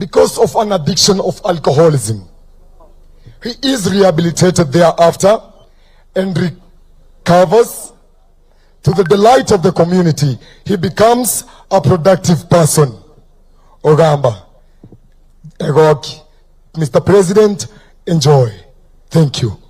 because of an addiction of alcoholism. He is rehabilitated thereafter and recovers to the delight of the community. He becomes a productive person. Ogamba, Egoki, Mr. President, enjoy. Thank you.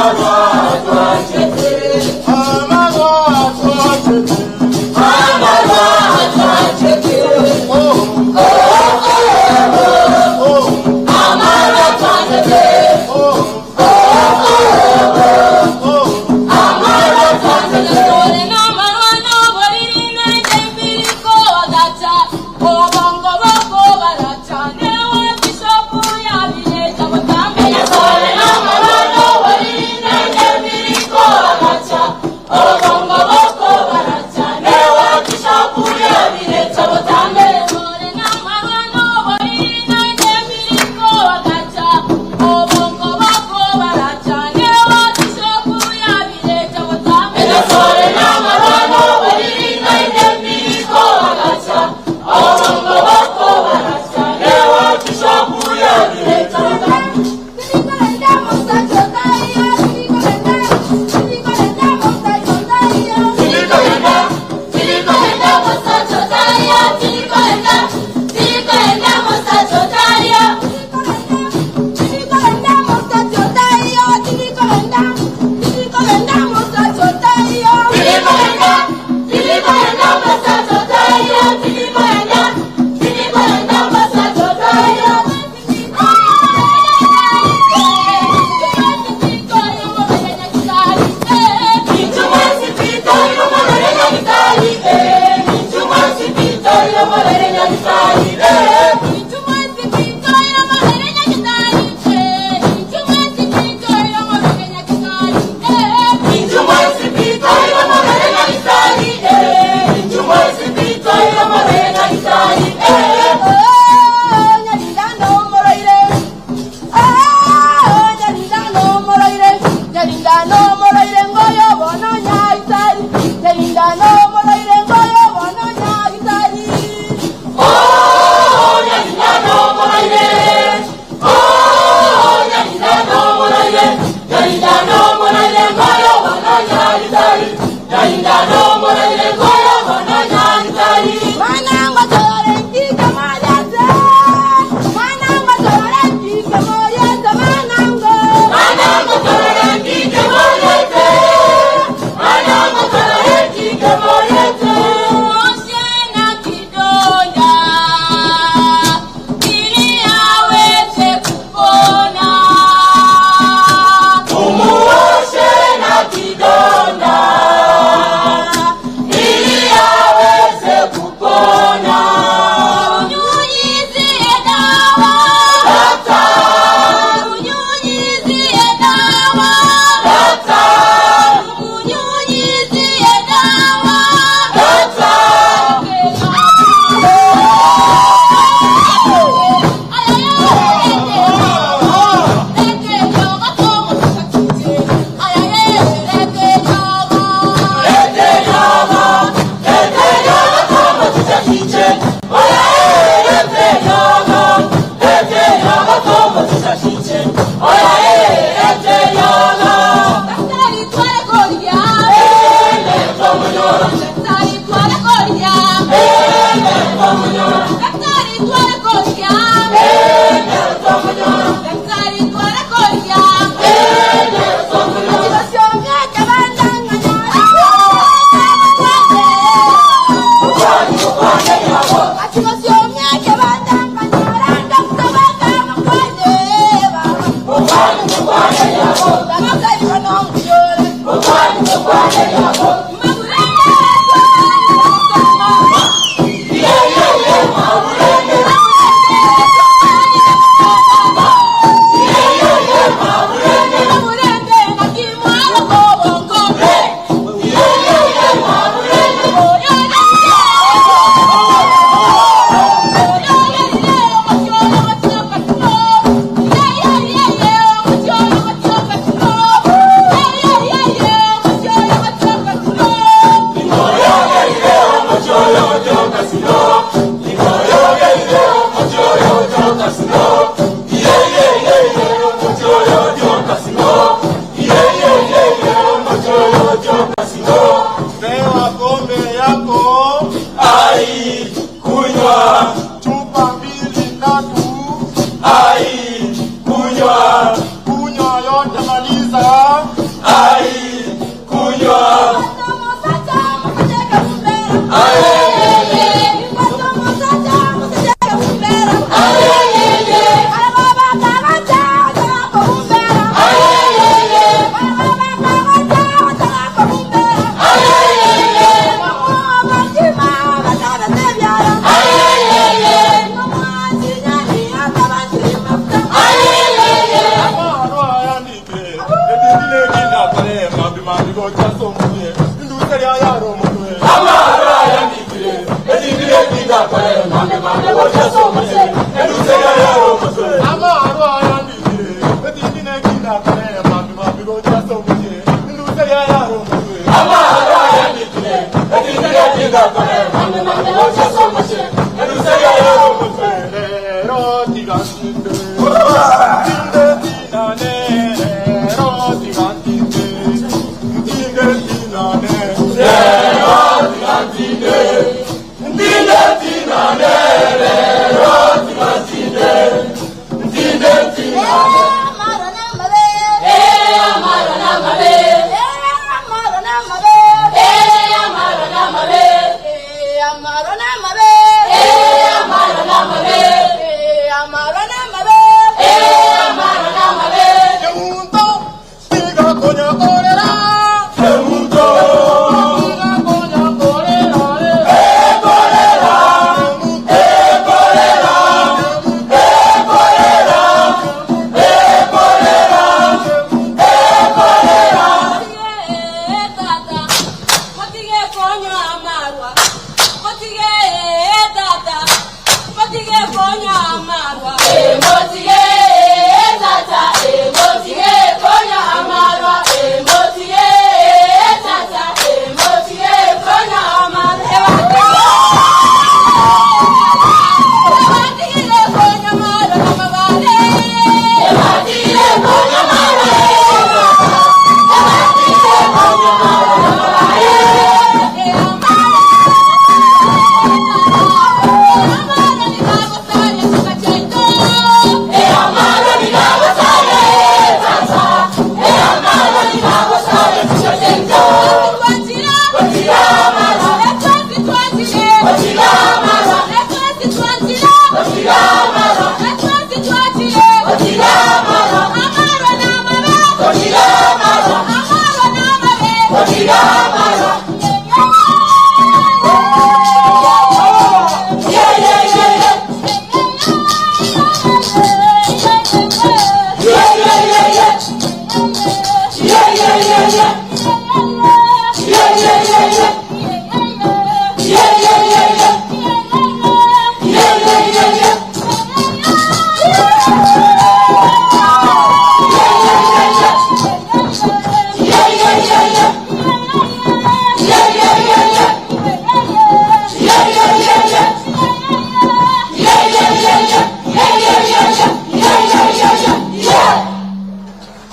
Thank you.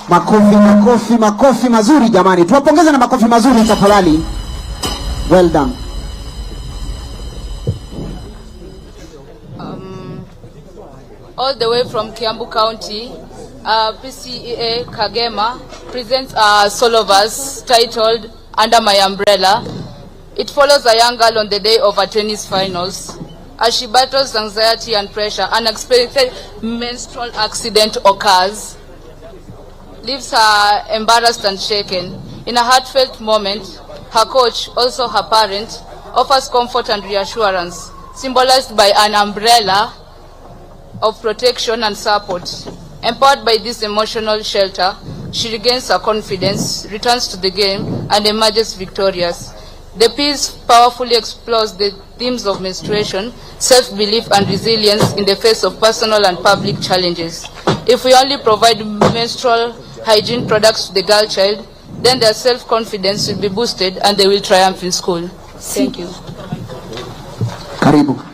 Makofi, makofi, makofi mazuri jamani. Tuwapongeze na makofi mazuri tafadhali. Well done. All the way from Kiambu County, PCEA Kagema presents a solo verse titled Under My Umbrella. It follows a young girl on the day of her tennis finals. As she battles anxiety and pressure, an unexpected menstrual accident occurs, leaves her embarrassed and shaken. In a heartfelt moment, her coach, also her parent, offers comfort and reassurance, symbolized by an umbrella of protection and support. Empowered by this emotional shelter, she regains her confidence, returns to the game, and emerges victorious. The piece powerfully explores the themes of menstruation, self-belief, and resilience in the face of personal and public challenges. If we only provide menstrual hygiene products to the girl child, then their self-confidence will be boosted and they will triumph in school. Thank you. Karibu.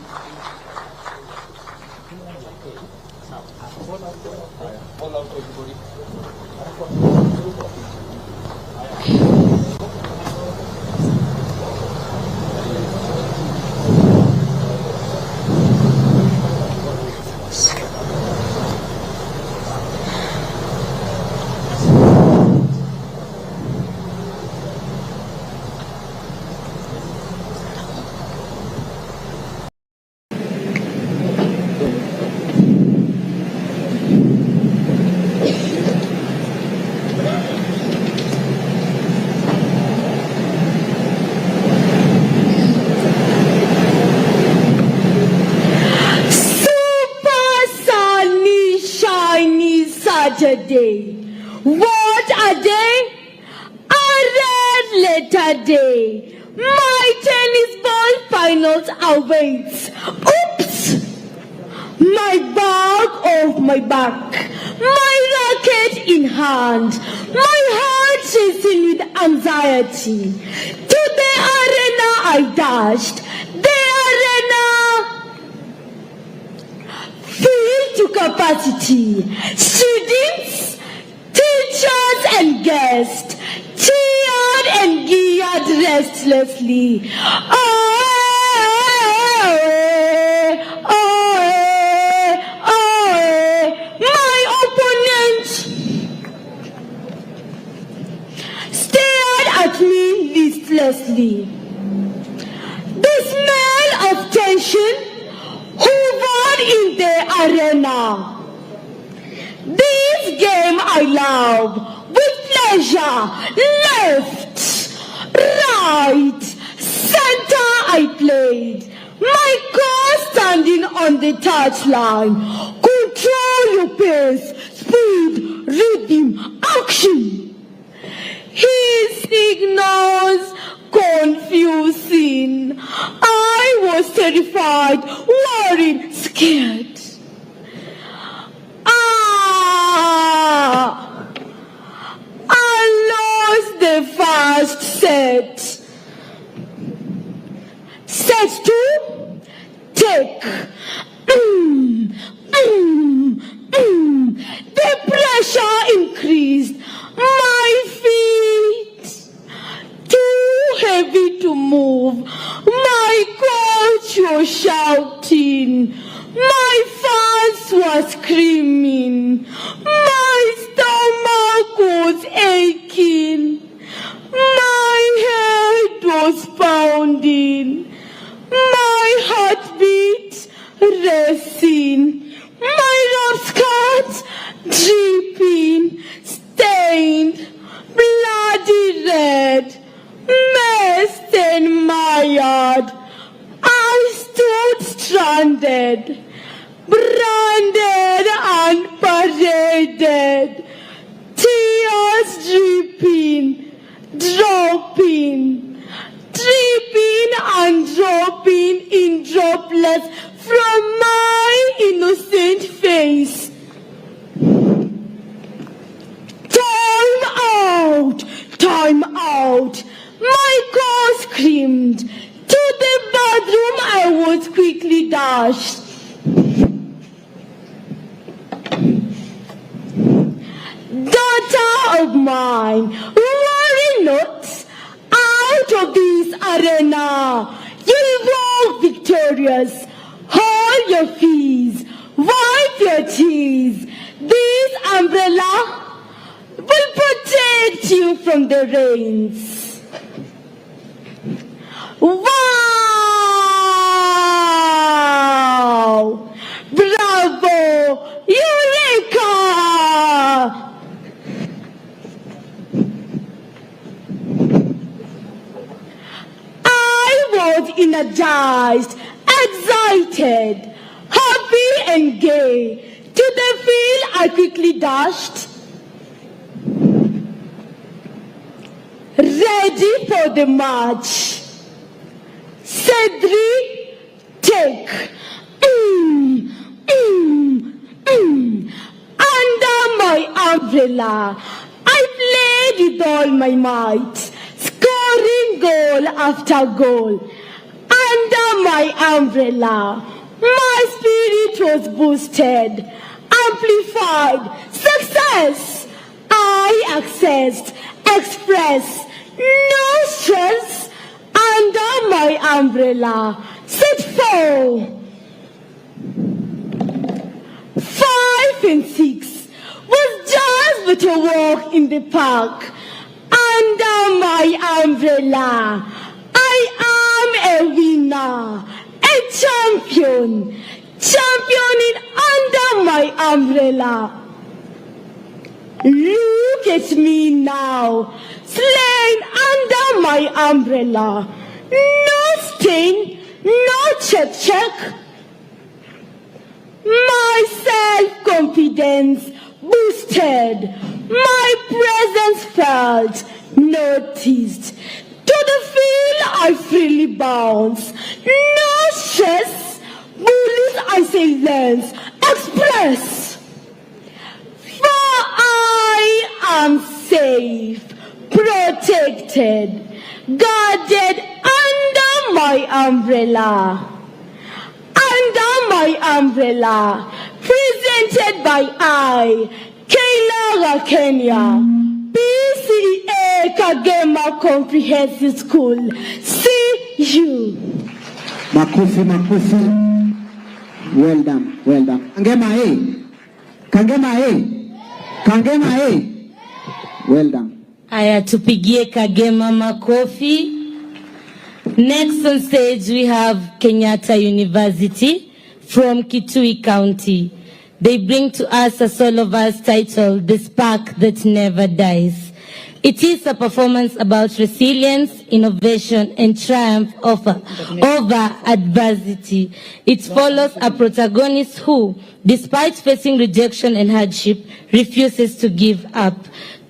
Saturday, my tennis ball finals awaits. Oops! My bag off my back, my racket in hand, my heart chasing with anxiety. To the arena I dashed. The arena filled to capacity. Students, teachers and guests cheered and geared restlessly. My opponent stared at me listlessly. The smell of tension hovered in the arena. This game I love with pleasure. Left, right, center I played. My coach standing on the touchline. Control your pace, speed, rhythm, action. His signals confusing. I was terrified, worried, scared. I lost the first set. Set 2, take. The pressure increased. My feet too heavy to move. My coach was shouting. My fans were screaming. My stomach was aching. My head was pounding. My heartbeat racing. My rough skirt dripping, stained, bloody red, messed and mired. I stood stranded, branded and paraded, tears dripping, dropping, dripping and dropping in droplets from my innocent face. Time out! Time out! My coach screamed. To the bathroom I was quickly dashed. Daughter of mine, worry not. Out of this arena, you'll walk victorious. Hold your fees, wipe your tears. This umbrella will protect you from the rains. Wow! Bravo! Eureka! I was energized, excited, happy and gay. To the field I quickly dashed, ready for the march. Set 3, take. Under my umbrella, I played with all my might, scoring goal after goal. Under my umbrella, my spirit was boosted, amplified. Success! I accessed, expressed, no stress. Under my umbrella, set 4, 5 and 6 was just but a walk in the park. Under my umbrella, I am a winner, a champion, championing under my umbrella. Look at me now, slain under my umbrella. No stain, no check. My self-confidence boosted. My presence felt, noticed. To I freely bounce. No stress. Bullies, I say, lens. Express. For I am safe, protected, guarded under my umbrella. Under my umbrella. Presented by I, Kayla Kenya, PCA Kagema Comprehensive School. See you. Makofi. Well done, well done. Kangema hey. Kangema hey. Kangema hey. Well done. Aya, tupigie Kagema makofi. Next on stage we have Kenyatta University from Kitui County. They bring to us a solo verse titled The Spark That Never Dies. It is a performance about resilience, innovation, and triumph over adversity. It follows a protagonist who, despite facing rejection and hardship, refuses to give up.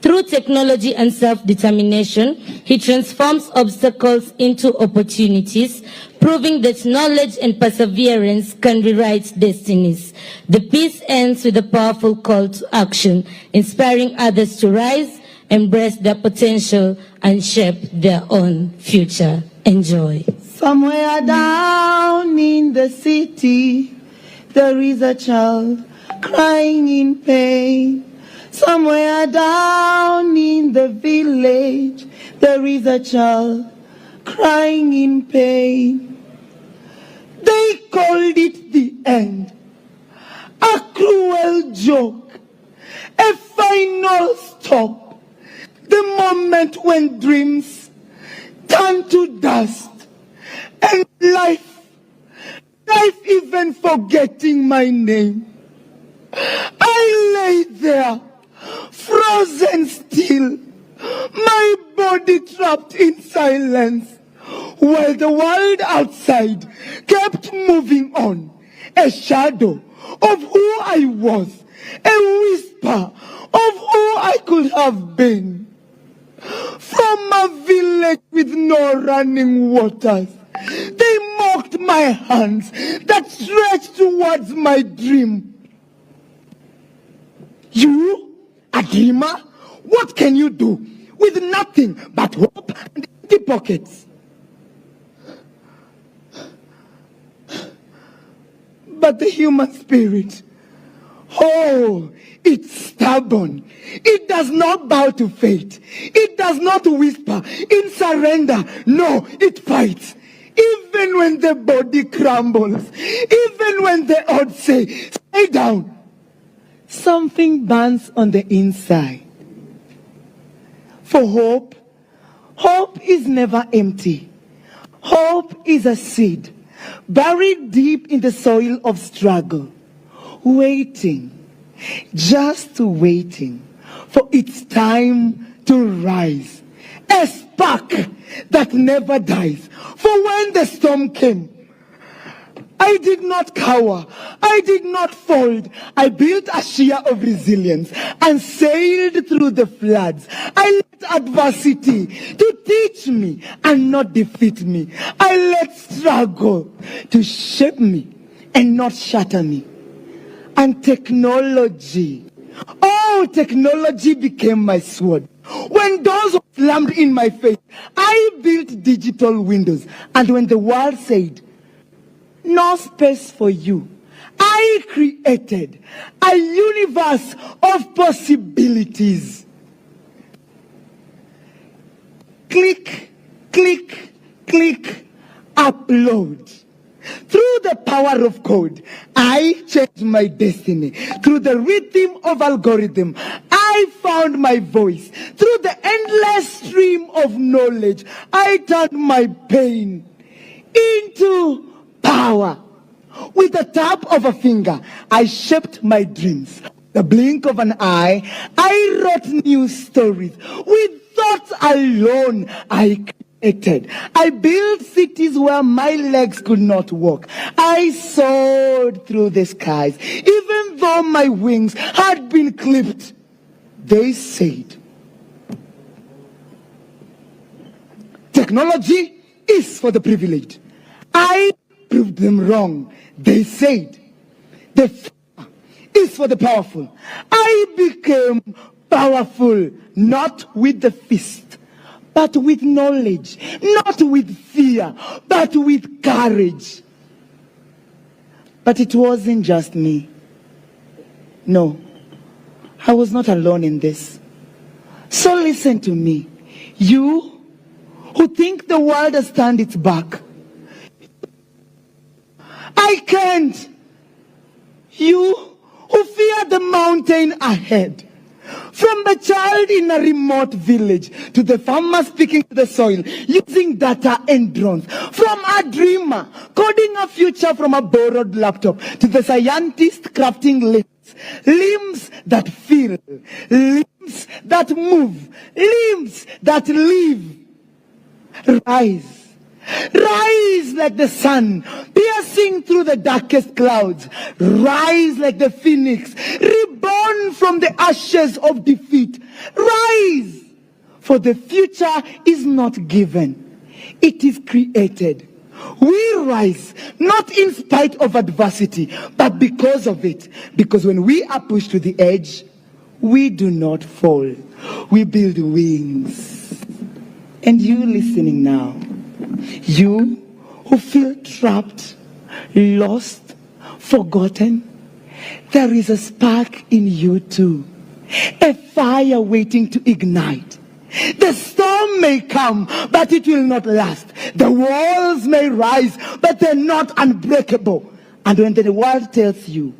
Through technology and self-determination, he transforms obstacles into opportunities, proving that knowledge and perseverance can rewrite destinies. The piece ends with a powerful call to action, inspiring others to rise, embrace their potential, and shape their own future. Enjoy. Somewhere down in the city, there is a child crying in pain. Somewhere down in the village, there is a child crying in pain. They called it the end, a cruel joke, a final stop, the moment when dreams turn to dust, and life even forgetting my name. I lay there, frozen still, my body trapped in silence, while the world outside kept moving on, a shadow of who I was, a whisper of who I could have been. From a village with no running waters, they mocked my hands that stretched towards my dream. You, a dreamer, what can you do with nothing but hope and empty pockets? But the human spirit, oh, it's stubborn. It does not bow to fate. It does not whisper in surrender. No, it fights. Even when the body crumbles, even when the odds say, stay down, something burns on the inside. For hope is never empty. Hope is a seed buried deep in the soil of struggle, waiting, just waiting for its time to rise. A spark that never dies. For when the storm came, I did not cower. I did not fold. I built a sheer of resilience and sailed through the floods. I let adversity to teach me and not defeat me. I let struggle to shape me and not shatter me. And technology, oh, technology became my sword. When doors were slammed in my face, I built digital windows. And when the world said, no space for you, I created a universe of possibilities. Click, click, click, upload. Through the power of code, I changed my destiny. Through the rhythm of algorithm, I found my voice. Through the endless stream of knowledge, I turned my pain into power. With the tap of a finger, I shaped my dreams. The blink of an eye, I wrote new stories. With thoughts alone, I created. I built cities where my legs could not walk. I soared through the skies. Even though my wings had been clipped, they said, technology, is for the privileged. I proved them wrong. They said the favor is for the powerful. I became powerful, not with the fist, but with knowledge, not with fear, but with courage. But it wasn't just me. No, I was not alone in this. So listen to me. You who think the world has turned its back. I can't. You who fear the mountain ahead. From the child in a remote village to the farmer speaking to the soil using data and drones. From a dreamer coding a future from a borrowed laptop to the scientist crafting limbs that feel, limbs that move, limbs that live. Rise. Rise like the sun, piercing through the darkest clouds. Rise like the phoenix, reborn from the ashes of defeat. Rise, for the future is not given, it is created. We rise, not in spite of adversity, but because of it. Because when we are pushed to the edge, we do not fall. We build wings. And you listening now, you who feel trapped, lost, forgotten, there is a spark in you too. A fire waiting to ignite. The storm may come, but it will not last. The walls may rise, but they're not unbreakable. And when the world tells you,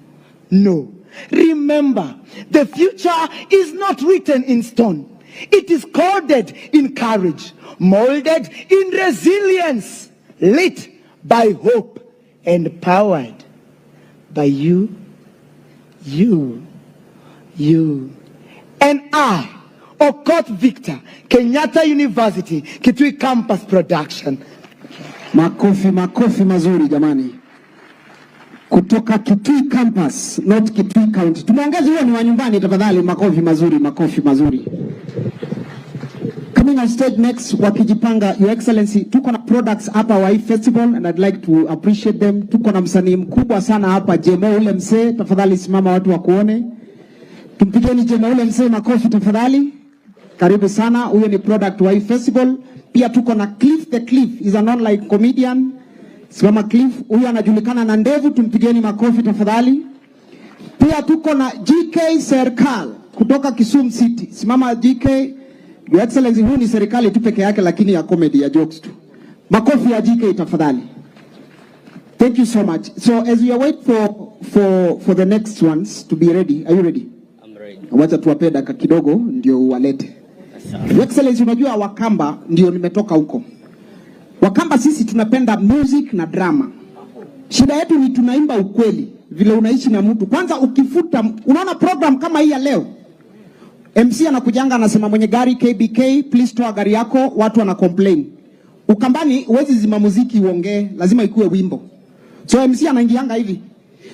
no, remember, the future is not written in stone. It is coded in courage, molded in resilience, lit by hope, and powered by you, and I, Okot Victor, Kenyatta University, Kitui Campus Production. Makofi mazuri jamani. Kutoka Kitui Campus, not Kitui County. Tumeongeza huo ni wa nyumbani tafadhali, makofi mazuri. Coming on stage next, wakijipanga, Your Excellency, tuko na products hapa wa festival and I'd like to appreciate them. Tuko na msanii mkubwa sana hapa, Jemo ule msee, tafadhali simama watu wakuone. Tumpigeni Jemo ule msee makofi tafadhali. Karibu sana, huyo ni product wa festival. Pia tuko na Cliff the Cliff, is an online comedian. Simama Cliff, huyo anajulikana na ndevu, tumpigeni makofi tafadhali. Pia tuko na GK Serikal kutoka Kisumu City. Simama GK. Your Excellency, huu ni serikali tu peke yake lakini ya comedy, ya jokes tu. Makofi ya GK tafadhali. Thank you so much. So as we wait for the next ones to be ready. Are you ready? I'm ready. Wacha tuwape dakika kidogo ndio uwalete. Your Excellency, unajua Wakamba ndio nimetoka huko. Wakamba sisi tunapenda music na drama. Shida yetu ni tunaimba ukweli vile unaishi na mtu. Kwanza ukifuta, unaona program kama hii ya leo, MC anakujanga anasema mwenye gari KBK please toa gari yako, watu wana complain. Ukambani huwezi zima muziki uongee, lazima ikuwe wimbo. So MC anaingianga hivi.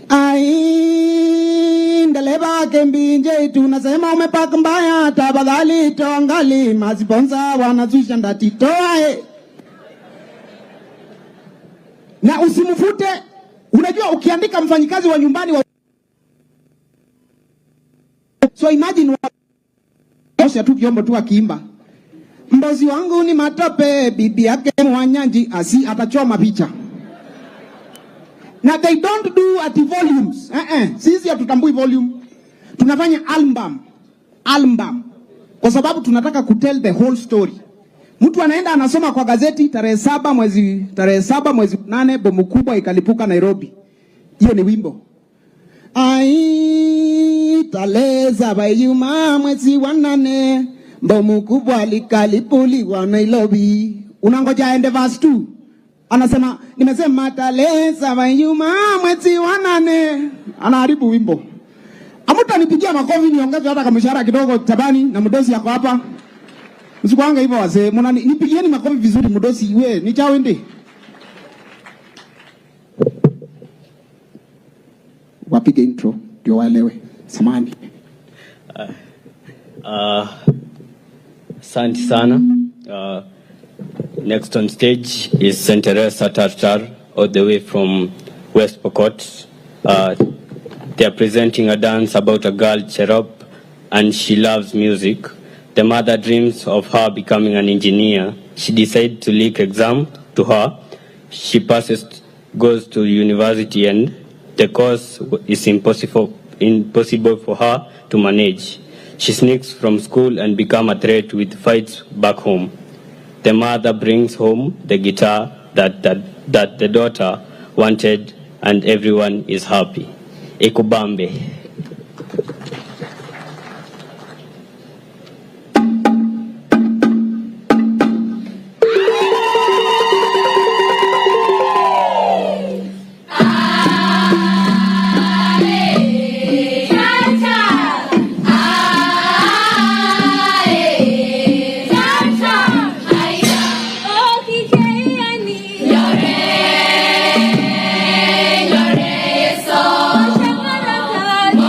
Ai ndeleva kembinje tunasema umepaka mbaya, tafadhali toangali masponsa wanazusha ndati toa. Na usimfute. Unajua ukiandika mfanyikazi wa nyumbani wa... So imagine osha tu kiombo tu akiimba. Mbozi wangu ni matope, bibi yake mwanyanji, asi atachoma picha. Na they don't do at volumes. Sisi hatutambui volume. Tunafanya album. Kwa sababu tunataka kutell the whole story. Mtu anaenda anasoma kwa gazeti tarehe 7 mwezi 8 bomu kubwa ikalipuka Nairobi. Hiyo ni wimbo. Ai taleza bayuma mwezi wa 8 bomu kubwa likalipuliwa Nairobi. Unangoja aende verse 2. Anasema nimesema taleza bayuma mwezi wa 8. Anaharibu wimbo. Amuta nipigia makofi niongeze hata kama mshahara kidogo tabani na mdosi yako hapa. Msikuanga hivyo wazee, nipigieni makofi vizuri mdosi we, ni chao ende. Wapige intro, ndio waelewe. Samani. Asante sana. Next on stage is Saint Teresa Tartar, all the way from West Pokot. They are presenting a dance about a girl, Cherop, and she loves music. The mother dreams of her becoming an engineer. She decides to leak exam to her. She passes, goes to university, and the course is impossible for her to manage. She sneaks from school and becomes a threat with fights back home. The mother brings home the guitar that the daughter wanted, and everyone is happy. Ekubambe. Oh,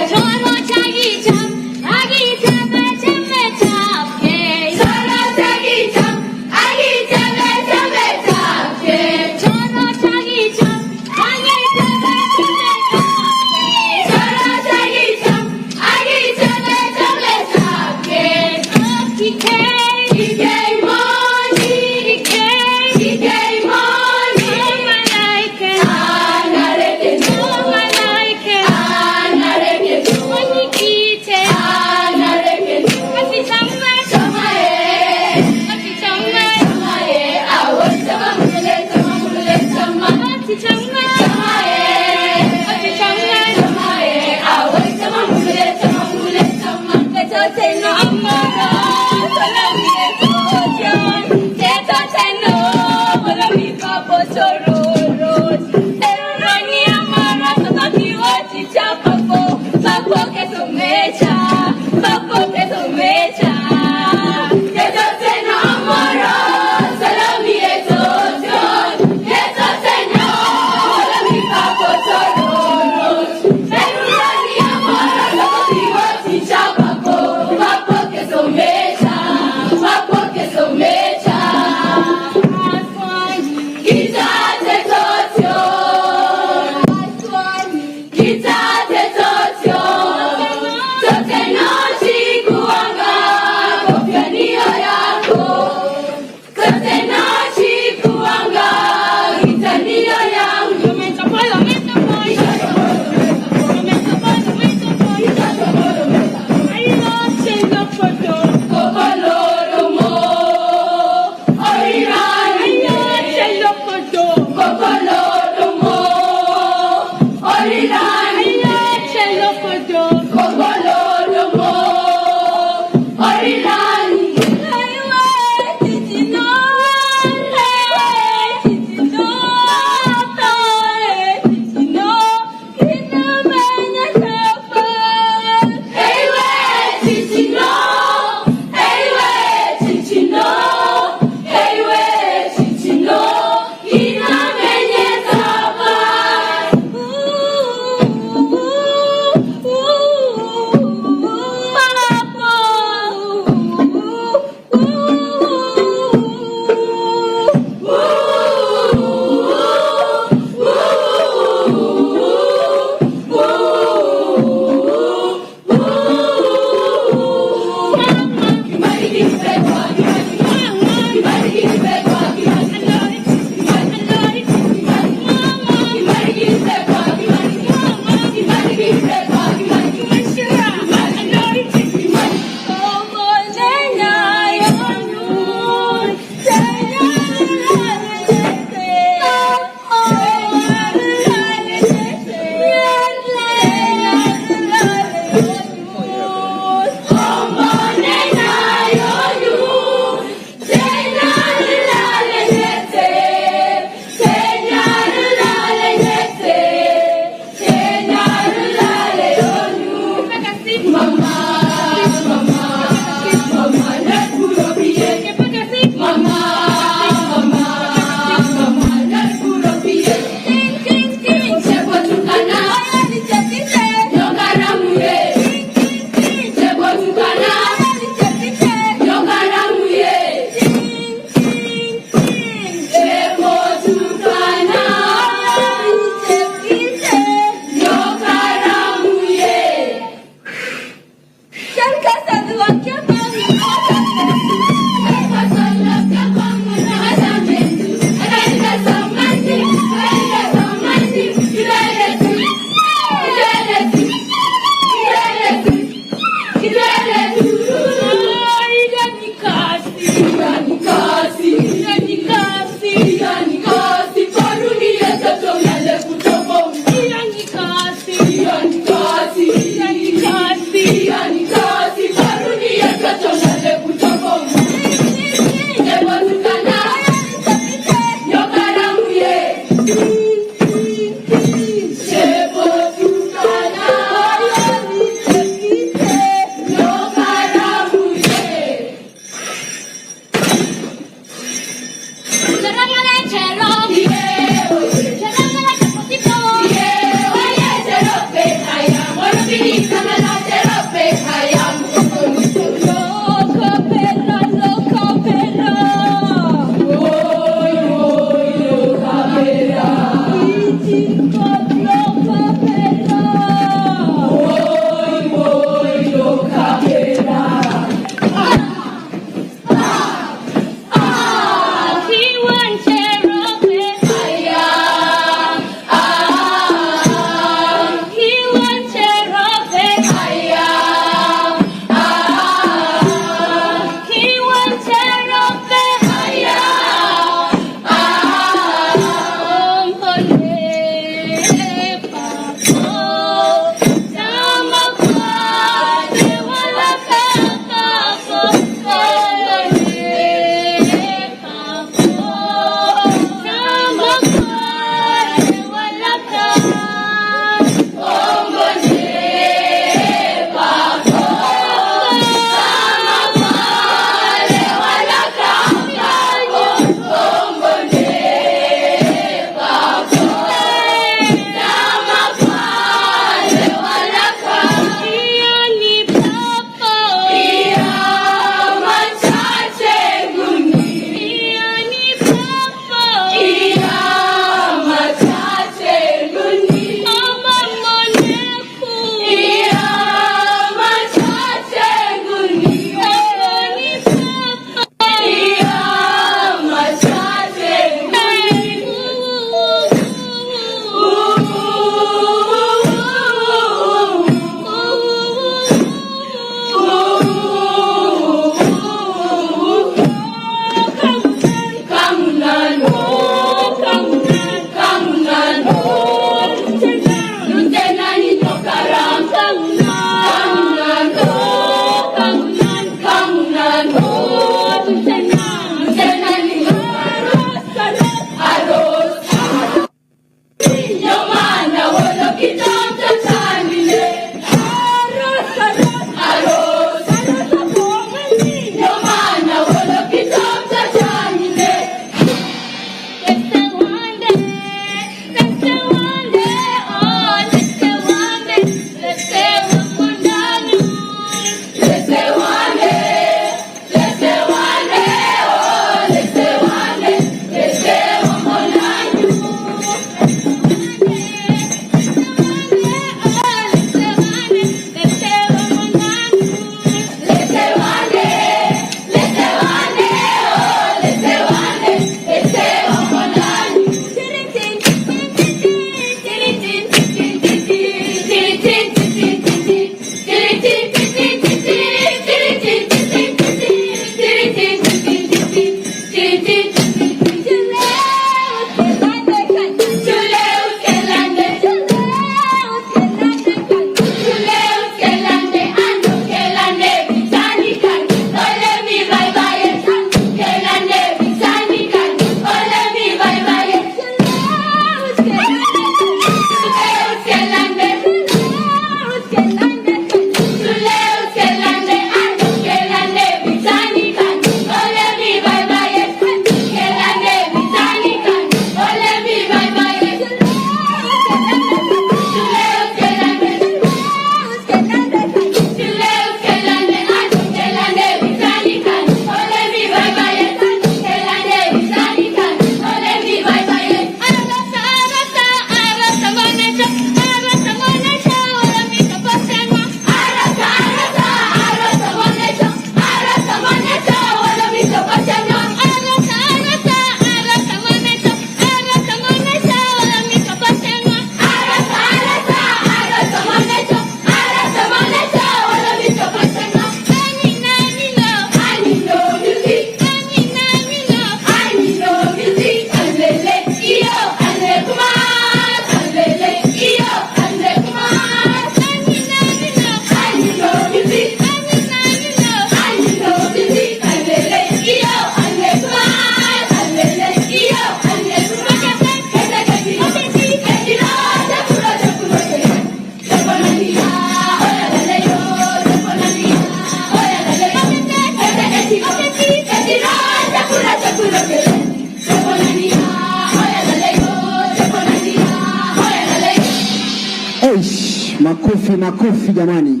Makofi jamani.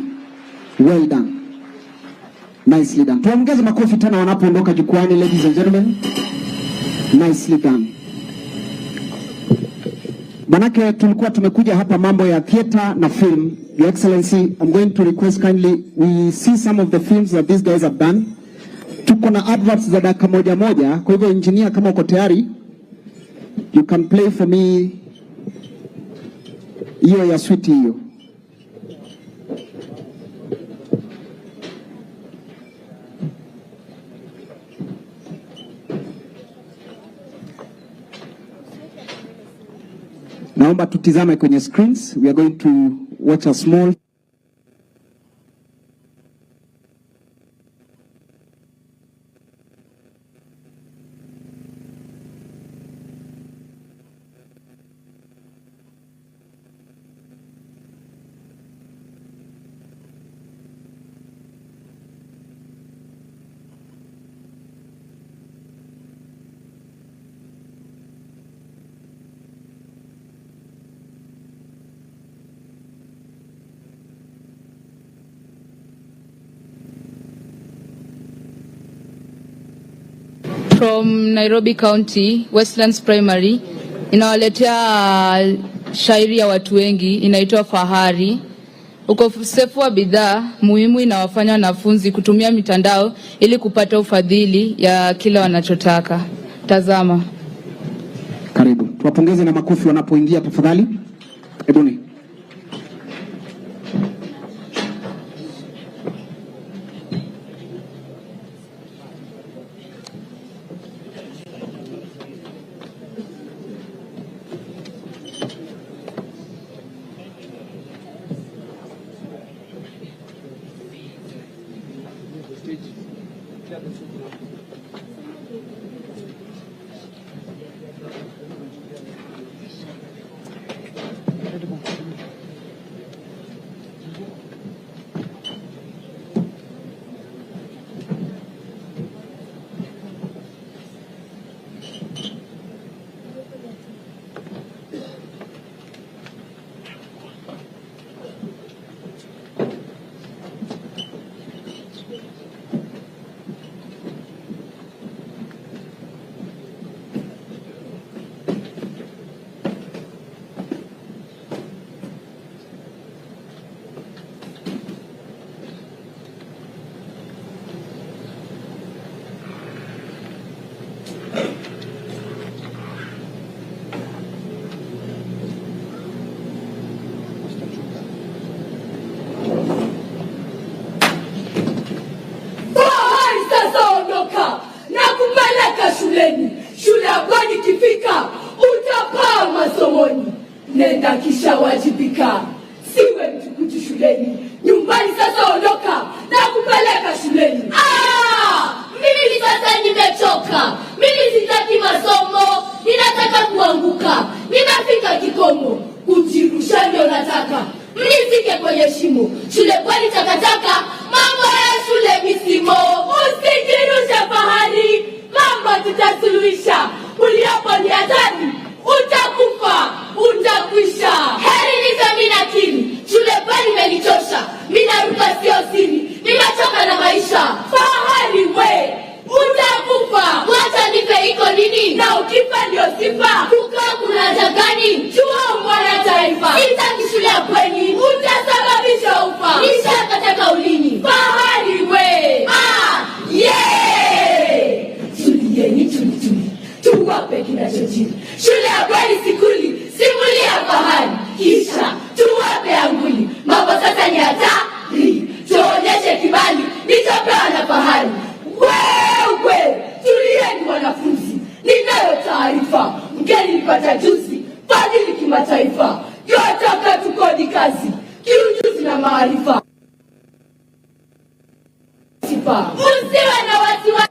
Well done. Nicely done. Tuongeze makofi tena wanapoondoka jukwani, ladies and gentlemen. Nicely done. Manake tulikuwa tumekuja hapa mambo ya theater na film. Your Excellency, I'm going to request kindly we see some of the films that these guys have done. Tuko na adverts za dakika moja. Kwa hivyo engineer, kama uko tayari, you can play for me hiyo ya sweet hiyo. Naomba tutizame kwenye screens. We are going to watch a small from Nairobi County, Westlands Primary, inawaletea shairi ya watu wengi, inaitwa Fahari. Ukosefu wa bidhaa muhimu inawafanya wanafunzi kutumia mitandao ili kupata ufadhili ya kila wanachotaka. Tazama. Karibu. Tuwapongeze na makofi wanapoingia tafadhali. Ebuni. Shule abani kifika, utapaa masomoni. Nenda kisha wajibika. Siwe mtukutu shuleni. Nyumbani sasa ondoka na kupeleka shuleni. Mimi sasa nimechoka. Mimi sitaki masomo. Ninataka kuanguka. Nimefika kikomo. Kujirusha ndio nataka. Mnizike kwenye shimo. Shule kwani takataka. Mambo ya shule misimo. Usijirusha Fahari. Mambo tutasuluhisha. Uliapo ni hatari. Utakufa. Utakwisha. Heri nisamina akili. Shule kwani imenichosha. Minaruka sio siri. Nimechoka na maisha. Fahari we. Utakufa. Mwacha nipe iko nini. Na ukifa ndio sifa. Kukaa kuna haja gani. Jua mwana taifa. Sitaki shule ya kweni. Utasababisha ufa. Nisha kataka ulini. Fahari we. Tulieni tuli. Tuwape kinachojiri. Shule ya kweni sikuli. Simulia Fahari. Kisha tuwape anguli. Mambo sasa ni hatari. Tuonyeshe kibali. Nitapewa na Fahari. Wewe, tulieni wanafunzi. Ninayo taarifa. Mgeni nipata juzi. Fadhili kimataifa. Yotaka tukodi kazi. Kiujuzi na maarifa. Msiwe na wasiwasi.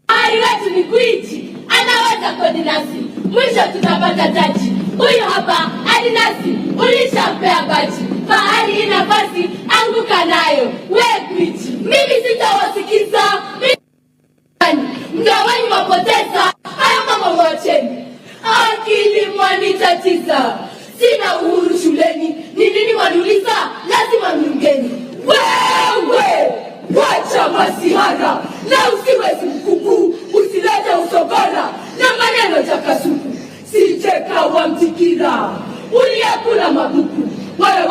Fahari wetu ni gwiji. Anaweza kodi nasi. Mwisho tutapata taji. Huyu hapa alinasi. Ulishampea baji. Fahari ina nafasi. Anguka nayo. We gwiji. Mimi sitawasikiza. Mgawanyi mapoteza. Hayo mambo mwacheni. Akili mwanitatiza. Sina uhuru shuleni. Ni nini waniuliza?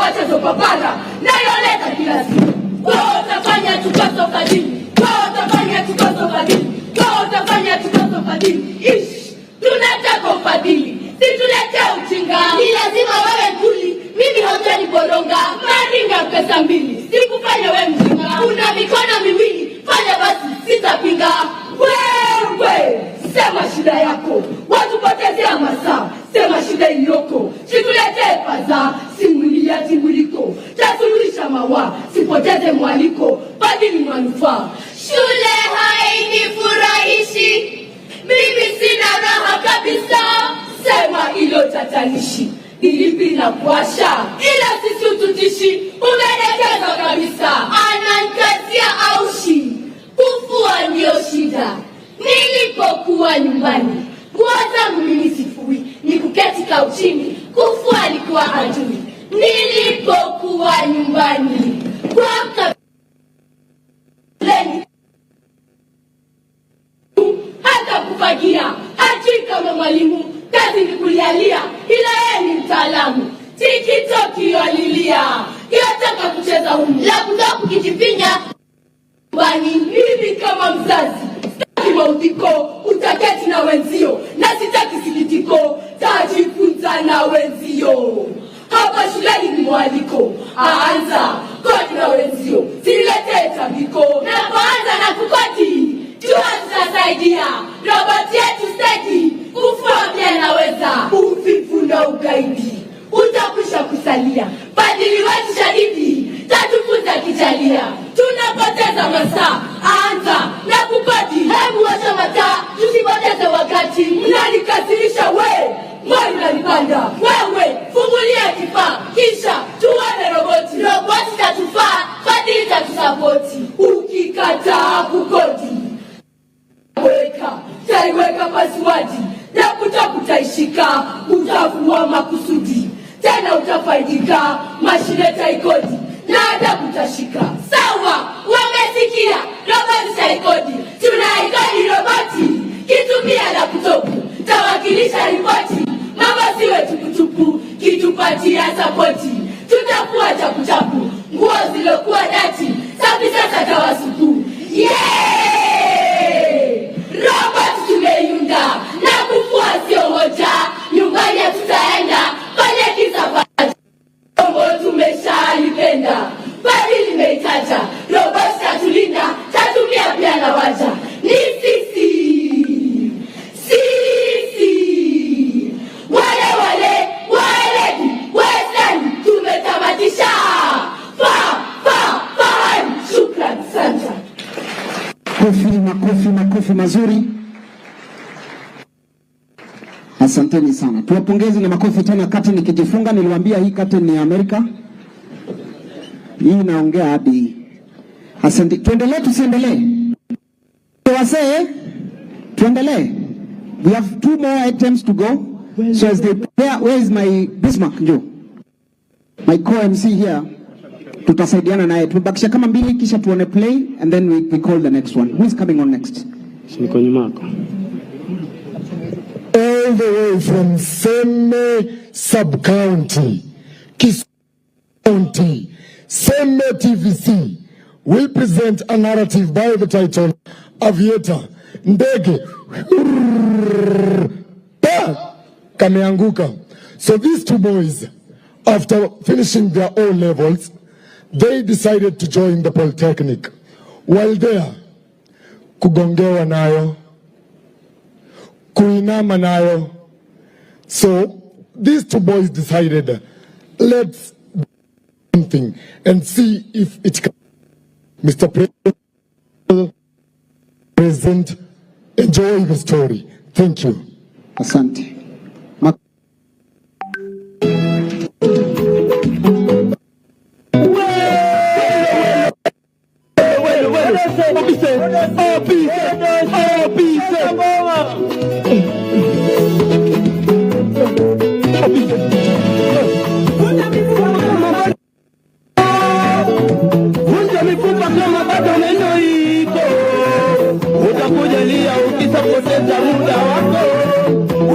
wachezo papara nayoleta kila siku. Wao utafanya tukoso fadhili, wao utafanya tukoso fadhili, wao utafanya tukoso fadhili. Ish, tunataka ufadhili, si tuletea ujinga. Ni lazima wewe nguli, mimi hoteli boronga, Maringa pesa mbili, sikufanya wewe mjinga. una mikono miwili, fanya basi, sitapinga. Wewe sema shida yako, watu potezea masaa, sema shida iliyoko, situletee paza, simulia timuliko, tasuluhisha mawa, sipoteze mwaliko, badili manufaa. Shule hainifurahishi, mimi sina raha kabisa. Sema ilo tatanishi, ilipi na kuasha, ila sisi ututishi, umenekeza kabisa. Anankazia aushi, kufua ndio shida. Nilipokuwa nyumbani, nguo zangu mimi sifui, ni kuketi kauchini, kufua alikuwa ajui. Nilipokuwa nyumbani, kwa hata kufagia, hajui kama mwalimu, kazi ni kulialia, ila yeye ni mtaalamu. TikTok yalilia, yataka kucheza humu, laptop kijifinya bani. Mimi kama mzazi sitaki maudhiko, utaketi na wenzio, na sitaki sikitiko, tajifunza na wenzio. Hapa shuleni ni mwaliko, aanza kodi na wenzio, siletee tambiko. na kwanza na kukoti, jua tutasaidia, roboti yetu steady, kufua pia naweza. Uvivu na ugaidi utakwisha kusalia, badili wetu shadidi, tatufunza kijalia. Tunapoteza masaa, anza na kukodi. Hebu washa mataa, tusipoteze wakati. Mnanikasirisha we, moyo unanipanda. Wewe fungulia kifaa, kisha tuone roboti. Roboti tatufaa, badili tatusapoti. Ukikataa kukodi, taiweka pasiwadi, laptop utaishika, utavua makusudi, tena utafaidika, mashine taikodi, na hata kutashika. Sawa, wamesikia, roboti taikodi, tunaikodi roboti, kitumia laptop, tawakilisha ripoti, mama siwe tukutupu, kitupatia sapoti, tutafua chapuchapu, nguo zilokuwa dati, safi sasa tawasuku. Robot tumeiunda, na kufua sio hoja, nyumbani hatutaenda, pale kisafari. Kombo tumeshalipenda, bali limeitaja, robot tatulinda, tatumia pia na waja. Ni sisi, wale, western, tumetamatisha. Shukran sana. Makofi mazuri. Asanteni sana. Tuwapongeze na makofi tena. Kati nikijifunga, niliwaambia hii kati ni Amerika. Hii naongea hadi. Asante. Tuendelee tusiendelee? Wasee, tuendelee. We have 2 more items to go. So as they prepare, where is my Bismarck Joe? My co-MC here. Tutasaidiana naye. Tumebakisha kama 2 kisha tuone play and then we call the next one. Who is coming on next? Niko nyuma yako. All the way from Seme sub-county, Kisumu County, Seme TVC will present a narrative by the title Aviator. Ndege kameanguka. So these 2 boys, after finishing their O levels, they decided to join the Polytechnic. While there, kugongewa nayo, kuinama nayo. So these 2 boys decided, let's do something and see if it can. Mr. President, enjoy the story. Thank you. Asante.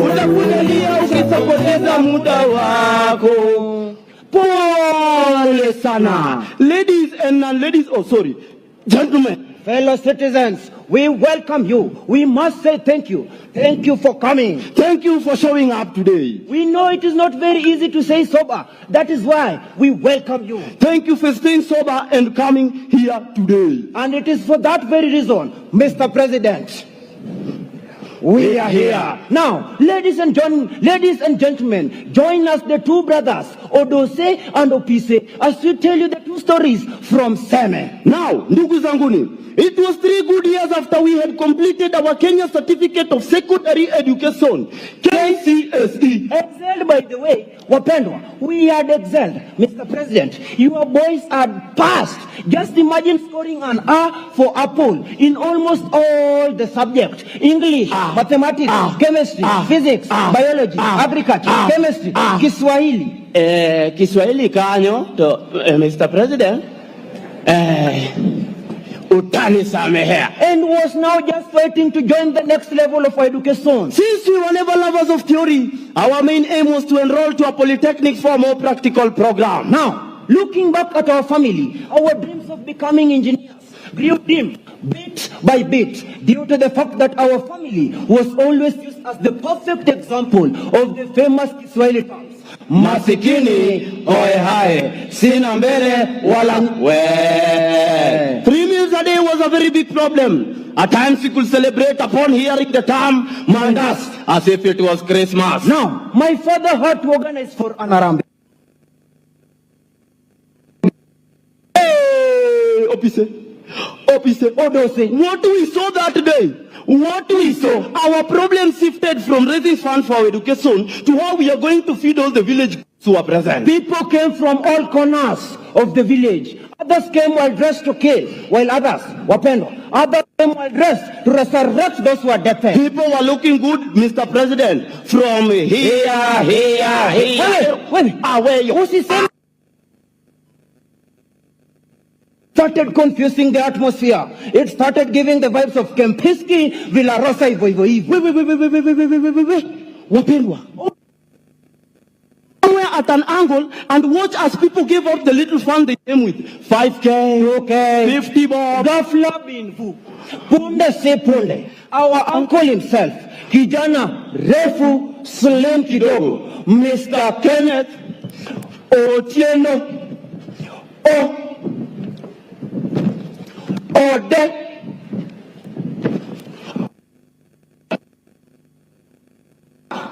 Utakujalia ukisapoteza muda wako. Pole sana. Ladies and ladies, gentlemen. Fellow citizens, we welcome you. We must say thank you. Thank you for coming. Thank you for showing up today. We know it is not very easy to say sober. That is why we welcome you. Thank you for staying sober and coming here today. And it is for that very reason, Mr. President, we are here. Now, ladies and gentlemen, join us, the two brothers, Odose and Opise, as we tell you the two stories from Seme. Now, ndugu zanguni, it was 3 good years after we had completed our Kenya Certificate of Secondary Education, KCSE. Excelled, by the way, Wapendwa, we had excelled. Mr. President, your boys had passed. Just imagine scoring an A for apple in almost all the subjects. English, mathematics, chemistry, physics, biology, agriculture, chemistry, Kiswahili. Kiswahili kanyo to Mr. President. And was now just fighting to join the next level of education. Since we were never lovers of theory, our main aim was to enroll to a polytechnic for a more practical program. Now, looking back at our family, our dreams of becoming engineers grew dim bit by bit due to the fact that our family was always used as the perfect example of the famous Kiswahili terms. Masikini oe hae, sina mbele wala we. 3 meals a day was a very big problem. At times we could celebrate upon hearing the term mandas as if it was Christmas. Now, my father had to organize for an Arambe. Hey, Opise, Odose, what we saw that day? What we saw, our problem shifted from raising funds for our education to how we are going to feed all the village who are present. People came from all corners of the village. Others came well dressed to kill, while others came well dressed to resurrect those who are dead. People were looking good, Mr. President, from here. Wait. Who's he saying? Started confusing the atmosphere. It started giving the vibes of Kempinski, Villarosa, Ivoivoivo. Wait. Wapendwa. Somewhere at an angle and watch as people gave out the little fund they came with. 5K, okay, 50 bob. Ghafla binfu. Punde se punde. Our uncle himself, kijana refu slim kidogo, Mr. Kenneth Otieno Ode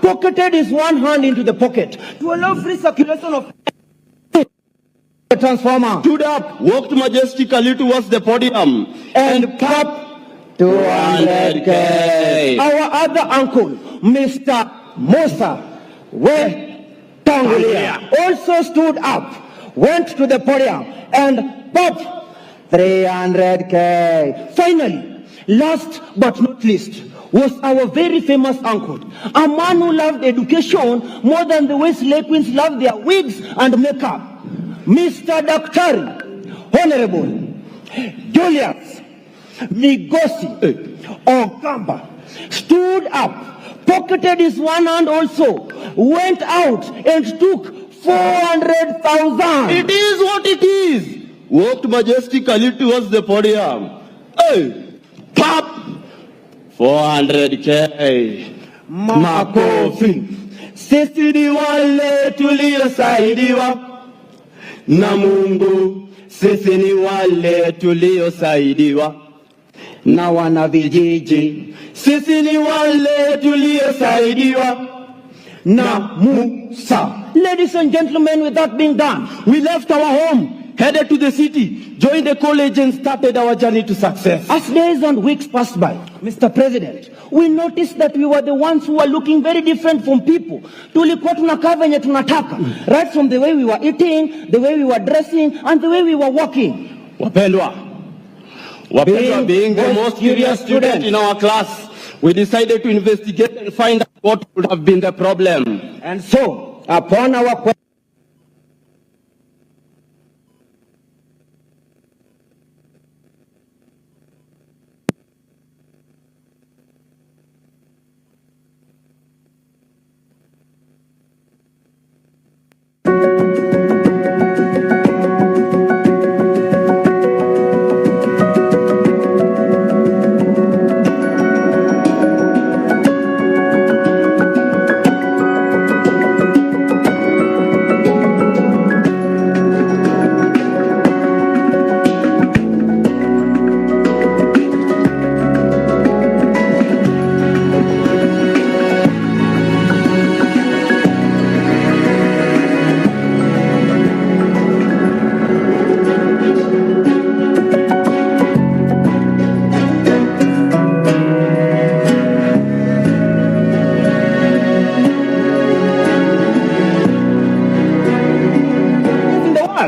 pocketed his one hand into the pocket to allow free circulation of the transformer. Stood up, walked majestically towards the podium and clapped 200K. Our other uncle, Mr. Musa Tangulia, also stood up, went to the podium and popped 300K. Finally, last but not least, was our very famous uncle, a man who loved education more than the way slave queens love their wigs and makeup. Mr. Daktari, Honorable Julius Migosi Okamba stood up, pocketed his one hand also, went out and took 400,000. It is what it is. Walked majestically towards the podium. Hey, pop! 400K. Makofi. Sisi ni wale tuliosaidiwa na Mungu. Sisi ni wale tuliosaidiwa na wanavijiji. Sisi ni wale tuliosaidiwa na Musa. Ladies and gentlemen, with that being done, we left our home, headed to the city, joined the college and started our journey to success. As days and weeks passed by, Mr. President, we noticed that we were the ones who were looking very different from people. Tulikuwa tunakaa venye tunataka, right from the way we were eating, the way we were dressing, and the way we were walking. Wapendwa, being the most curious student in our class, we decided to investigate and find out what would have been the problem. And so, upon our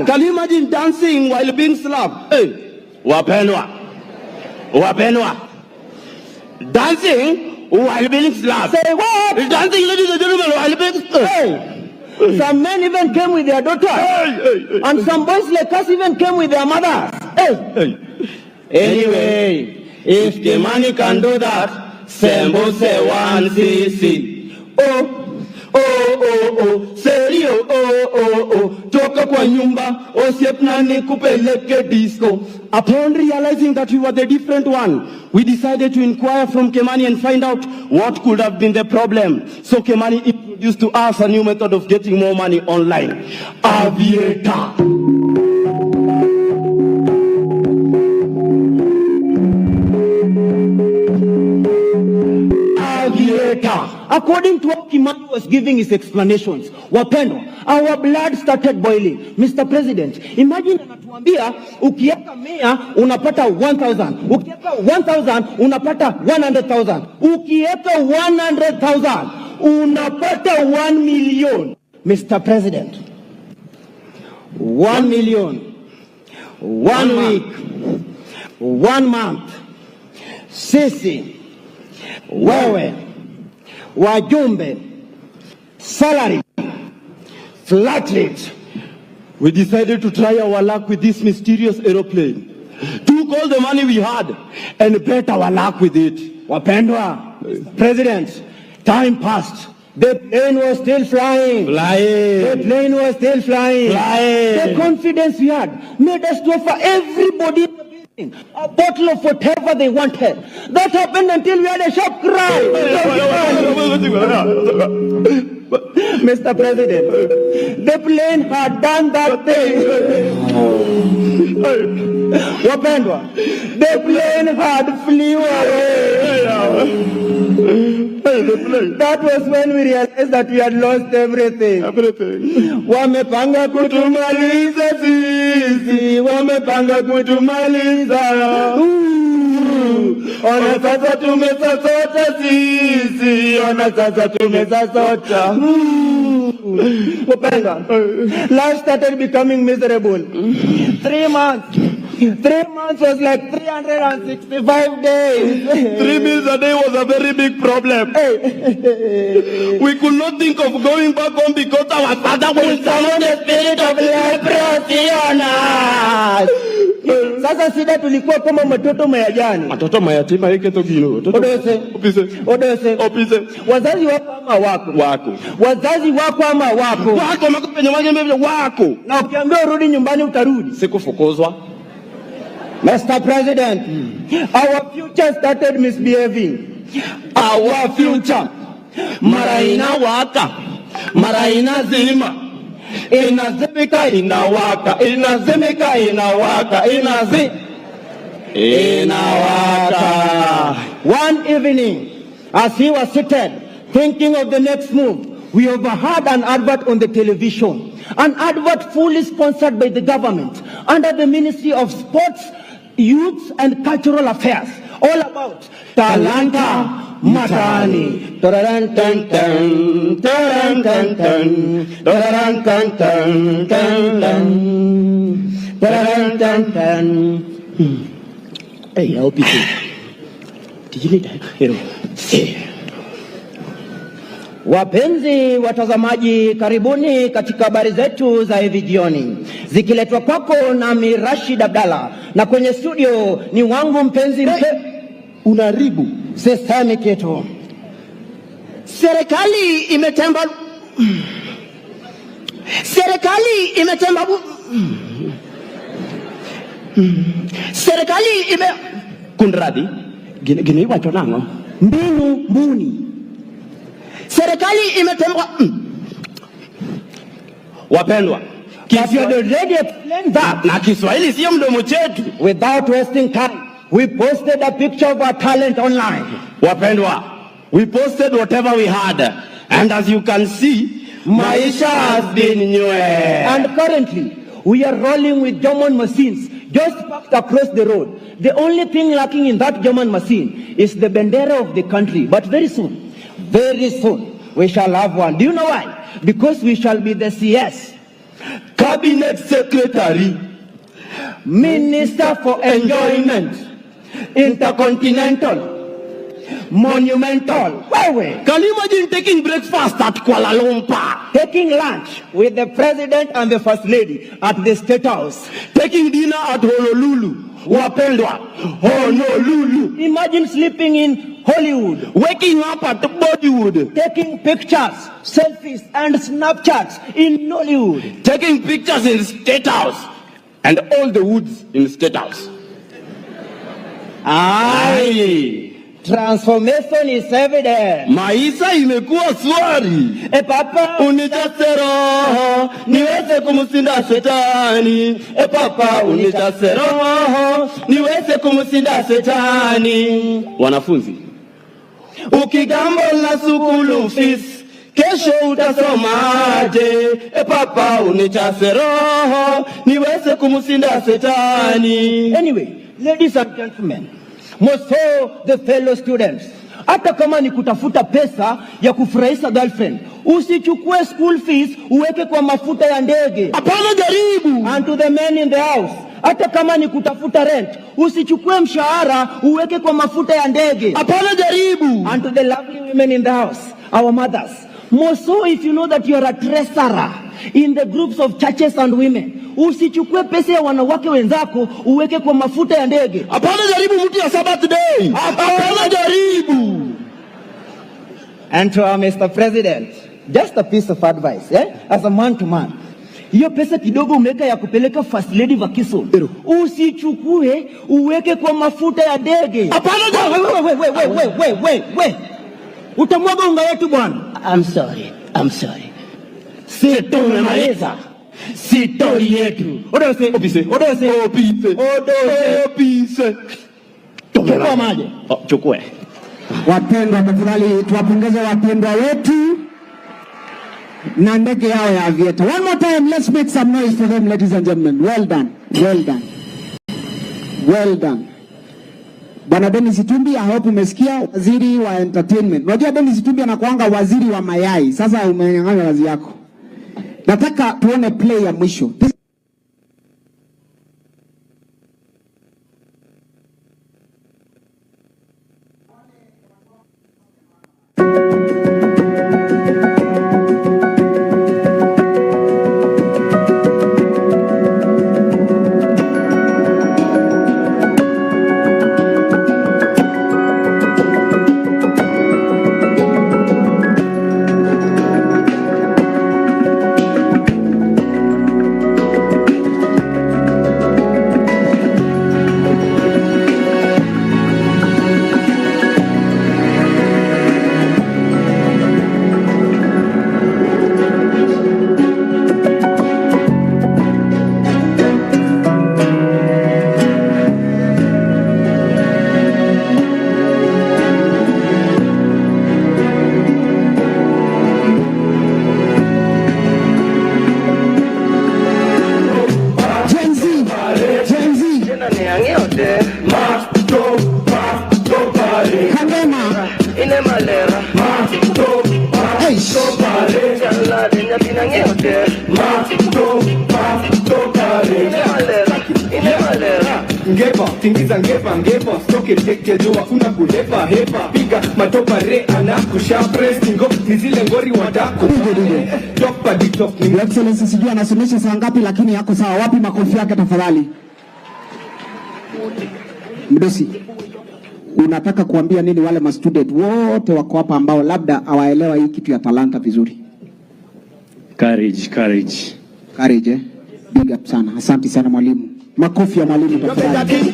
girl. Can you imagine dancing while being slapped? Hey, wapendwa. Dancing while being slapped. Say what? Dancing, ladies and gentlemen, while being Hey. Some men even came with their daughters. Hey. And some boys like us even came with their mothers. Hey. Anyway, if Kimani can do that, Sembo say 1cc. Serio, toka kwa nyumba, osiep nani kupeleke disco. Upon realizing that we were the different one, we decided to inquire from Kimani and find out what could have been the problem. So Kimani introduced to us a new method of getting more money online. Aviator. According to what Kimani was giving his explanations, wapendwa, our blood started boiling. Mr. President, imagine anatuambia ukieka 100 unapata 1,000, ukieka 1,000 unapata 100,000, ukieka 100,000 unapata 1 million. Mr. President, 1 million, 1 week, 1 month, sisi, wewe, wajumbe, salary, flat rate. We decided to try our luck with this mysterious aeroplane. Took all the money we had and bet our luck with it. Wapendwa, President, time passed. The plane was still flying. The plane was still flying. The confidence we had made us to offer everybody a bottle of whatever they wanted. That happened until we had a sharp cry. Mr. President, the plane had done that thing. Wapendwa, the plane had flew away. That was when we realized that we had lost everything. Wamepanga kutumaliza sisi, wamepanga kutumaliza. Ona sasa tumesasota sisi, ona sasa tumesasota. Wapendwa, life started becoming miserable. 3 months. 3 months was like 365 days. 3 meals a day was a very big problem. We could not think of going back home because our father will summon the spirit of leprosy on us. Sasa sida tulikuwa kama matoto mayajani. Matoto mayatima hiki tokino. Opise. Wazazi wako ama wako? Wako. Wazazi wako ama wako? Wako makopenye wako. Na ukiambiwa urudi nyumbani utarudi. Sikufukuzwa. Mr. President, our future started misbehaving. Our future. Mara inawaka. Mara inazima. Inazimika inawaka. Inazimika inawaka. Inawaka. One evening, as he was seated, thinking of the next move, we overheard an advert on the television. An advert fully sponsored by the government under the Ministry of Sports, Youth and Cultural Affairs, all about Talanta Matani. Hey, I'll be here. Did you need that? Here. Wapenzi watazamaji, karibuni katika habari zetu za hivi jioni, zikiletwa kwako nami Rashid Abdalla, na kwenye studio ni wangu mpenzi unaribu sesame keto. Serikali imetemba kunradi gine wacho nango mbuni. Serikali imetembwa. Wapendwa, na Kiswahili sio mdomo chetu. Without wasting time, we posted a picture of our talent online. Wapendwa, we posted whatever we had, and as you can see, maisha has been new. And currently, we are rolling with German machines just parked across the road. The only thing lacking in that German machine is the bandera of the country. But very soon, we shall have one. Do you know why? Because we shall be the CS. Cabinet Secretary, Minister for Enjoyment, Intercontinental, Monumental. Can you imagine taking breakfast at Kuala Lumpur? Taking lunch with the president and the first lady at the State House. Taking dinner at Honolulu. Wapendwa, Honolulu. Imagine sleeping in Hollywood. Waking up at Bollywood. Taking pictures, selfies and Snapchats in Nollywood. Taking pictures in State House. And all the woods in State House. Aye. Transformation is evident. Maisha imekuwa swari. Papa, unijaze roho niweze kumshinda shetani. Papa, unijaze roho niweze kumshinda shetani. Wanafunzi, ukigambo la sukulu fees, kesho utasomaje? Papa, unijaze roho niweze kumshinda shetani. Anyway, ladies and gentlemen, most of the fellow students, hata kama ni kutafuta pesa ya kufurahisha girlfriend, usichukue school fees uweke kwa mafuta ya ndege. Hapana, jaribu. And to the men in the house, hata kama ni kutafuta rent, usichukue mshahara uweke kwa mafuta ya ndege. Hapana, jaribu. And to the lovely women in the house, our mothers, more so if you know that you are a treasurer in the groups of churches and women, usichukue pesa ya wanawake wenzako uweke kwa mafuta ya ndege. Hapana, jaribu mtu ya Sabbath day. Hapana, jaribu. And to our Mr. President, just a piece of advice, as a man to man. Hiyo pesa kidogo umeweka ya kupeleka first lady vacation, usichukue uweke kwa mafuta ya ndege. Hapana, we. Utamwaga unga wetu bwana. I'm sorry. Si tumemaliza. Si tori yetu. Opise. Chukua maji. Chukue. Wapendwa, tafadhali tuwapongeze wapendwa wetu na ndege yao ya aviator. One more time, let's make some noise for them, ladies and gentlemen. Well done. Bwana Dennis Itumbi, I hope umesikia, waziri wa entertainment. Unajua Dennis Itumbi anakuanga waziri wa mayai. Sasa umenyang'anywa kazi yako. Nataka tuone play ya mwisho. Ngepa, tingiza ngepa, stoke teke jua kuna kulepa, hepa, piga, matopa re, anakusha, press, tingo, nizile ngori wadako. Topa di top. Your Excellency, sijui anasomesha saa ngapi lakini yako sawa. Wapi makofi yake tafadhali? Mdosi, unataka kuambia nini wale ma student wote wako hapa ambao labda hawaelewa hii kitu ya talanta vizuri? Courage. Big up sana. Asante sana mwalimu. Makofi ya mwalimu tafadhali.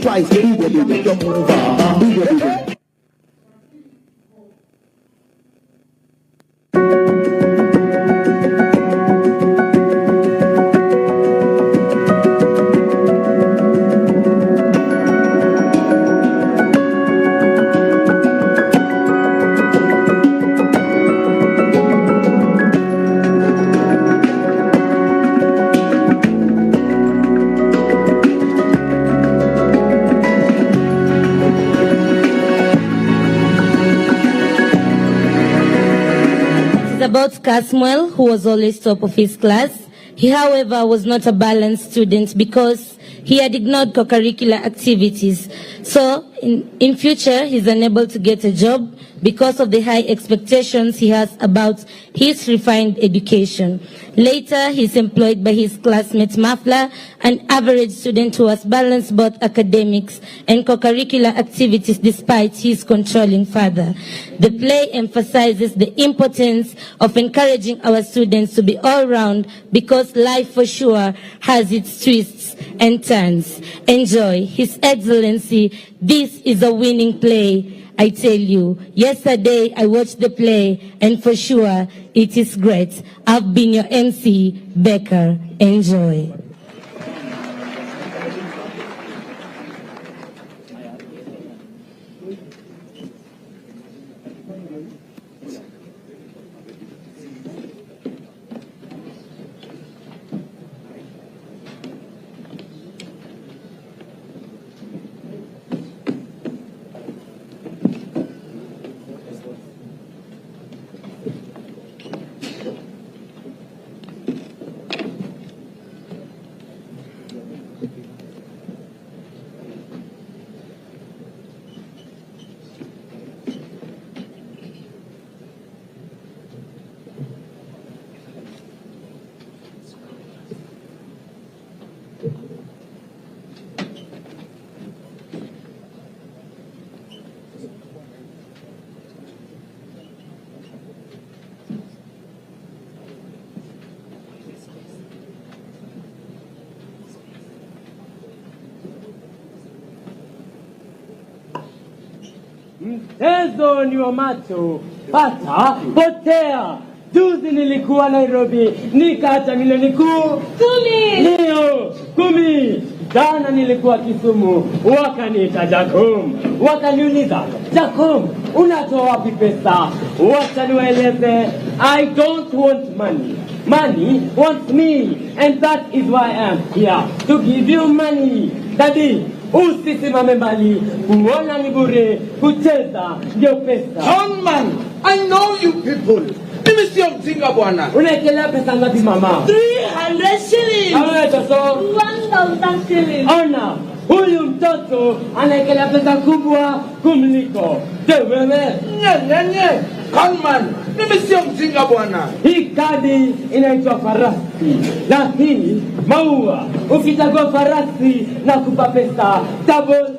About Casmuel, who was always top of his class. He, however, was not a balanced student because he had ignored co-curricular activities. So, in future, he's unable to get a job because of the high expectations he has about his refined education. Later, he's employed by his classmate Mafla, an average student who has balanced both academics and co-curricular activities despite his controlling father. The play emphasizes the importance of encouraging our students to be all-round because life for sure has its twists and turns. Enjoy. His Excellency, this is a winning play. I tell you, yesterday I watched the play and for sure it is great. I've been your MC, Becker. Enjoy. Mchezo ni wa macho, pata, potea. Juzi nilikuwa Nairobi, nikaacha milioni 10. Leo 10. Jana nilikuwa Kisumu, wakaniita Jacom. Wakaniuliza, Jacom, unatoa wapi pesa? Wacha niwaeleze, I don't want money. Money wants me, and that is why I am here, to give you money. Daddy, usisimame mbali, kuona ni bure, kucheza ndio pesa. Conman, I know you people. Mimi sio mjinga bwana. Unaekelea pesa ngapi mama? 300 shillings. Awe toto. 1000 shillings. Ona, huyu mtoto anaekelea pesa kubwa kumliko. Je, wewe? Nye. Conman, mimi sio mjinga bwana. Hii kadi inaitwa farasi. Na hii maua. Ukichagua farasi na kupa pesa double.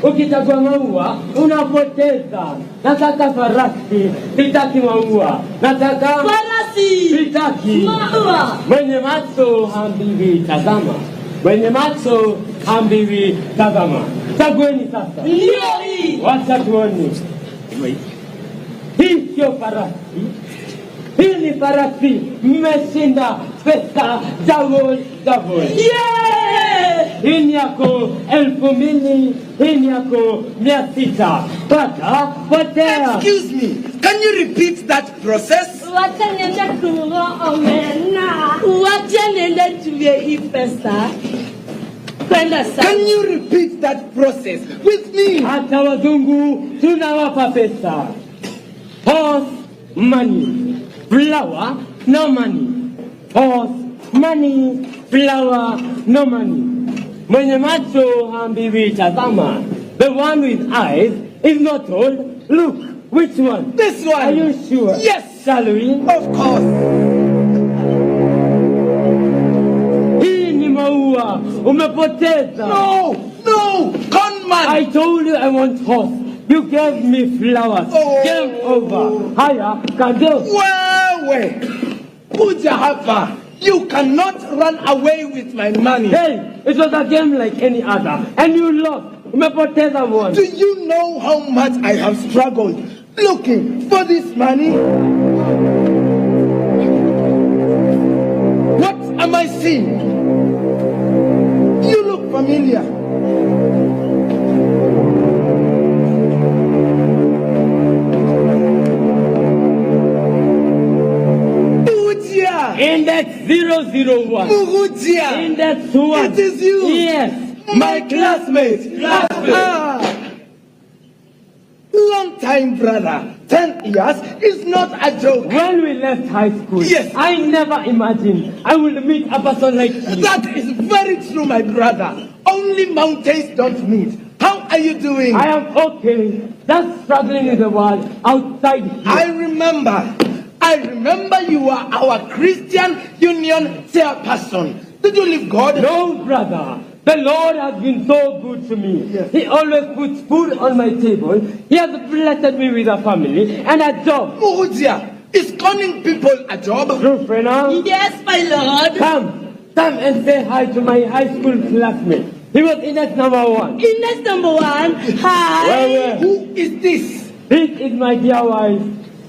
Ukichagua maua unapoteza. Nataka farasi, sitaki maua. Nataka farasi, sitaki maua. Mwenye macho hambiwi tazama. Mwenye macho hambiwi tazama. Chagueni sasa. Ndio hii. Wacha tuone. Hii sio farasi. Hii ni farasi. Mmeshinda pesa double. Yeah! Hii ni yako 2000, hii ni yako 600. Pata, potea. Excuse me, can you repeat that process? Wacha niende kununua omena. Wacha niende tuwe hii pesa. Kwenda sana. Can you repeat that process with me? Hata wazungu tunawapa pesa. Horse, money. Flower, no money. Horse, money. Flower, no money. Mwenye macho hambiwi tazama. The one with eyes is not told. Look, which one? This one. Are you sure? Yes. Shall we? Of course. Hii ni maua. Umepoteza. No. Conman. I told you I want horse. You gave me flowers. Oh. Game over. Haya, kado. Wewe. Kuja hapa. You cannot run away with my money. Hey, it was a game like any other. And you lost. Umepoteza one. Do you know how much I have struggled looking for this money? What am I seeing? You look familiar. Index 001. Mugutia. Index 1. It is you. Yes. My classmate. Long time, brother. 10 years is not a joke. When we left high school, yes, I never imagined I would meet a person like you. That is very true, my brother. Only mountains don't meet. How are you doing? I am okay. Just struggling with the world outside here. I remember you were our Christian Union chairperson. Did you leave God? No, brother. The Lord has been so good to me. Yes. He always puts food on my table. He has blessed me with a family and a job. Muhudia, is conning people a job? True, Frenna? Yes, my Lord. Come and say hi to my high school classmate. He was Index number 1. Index number 1? Hi. Well. Who is this? This is my dear wife,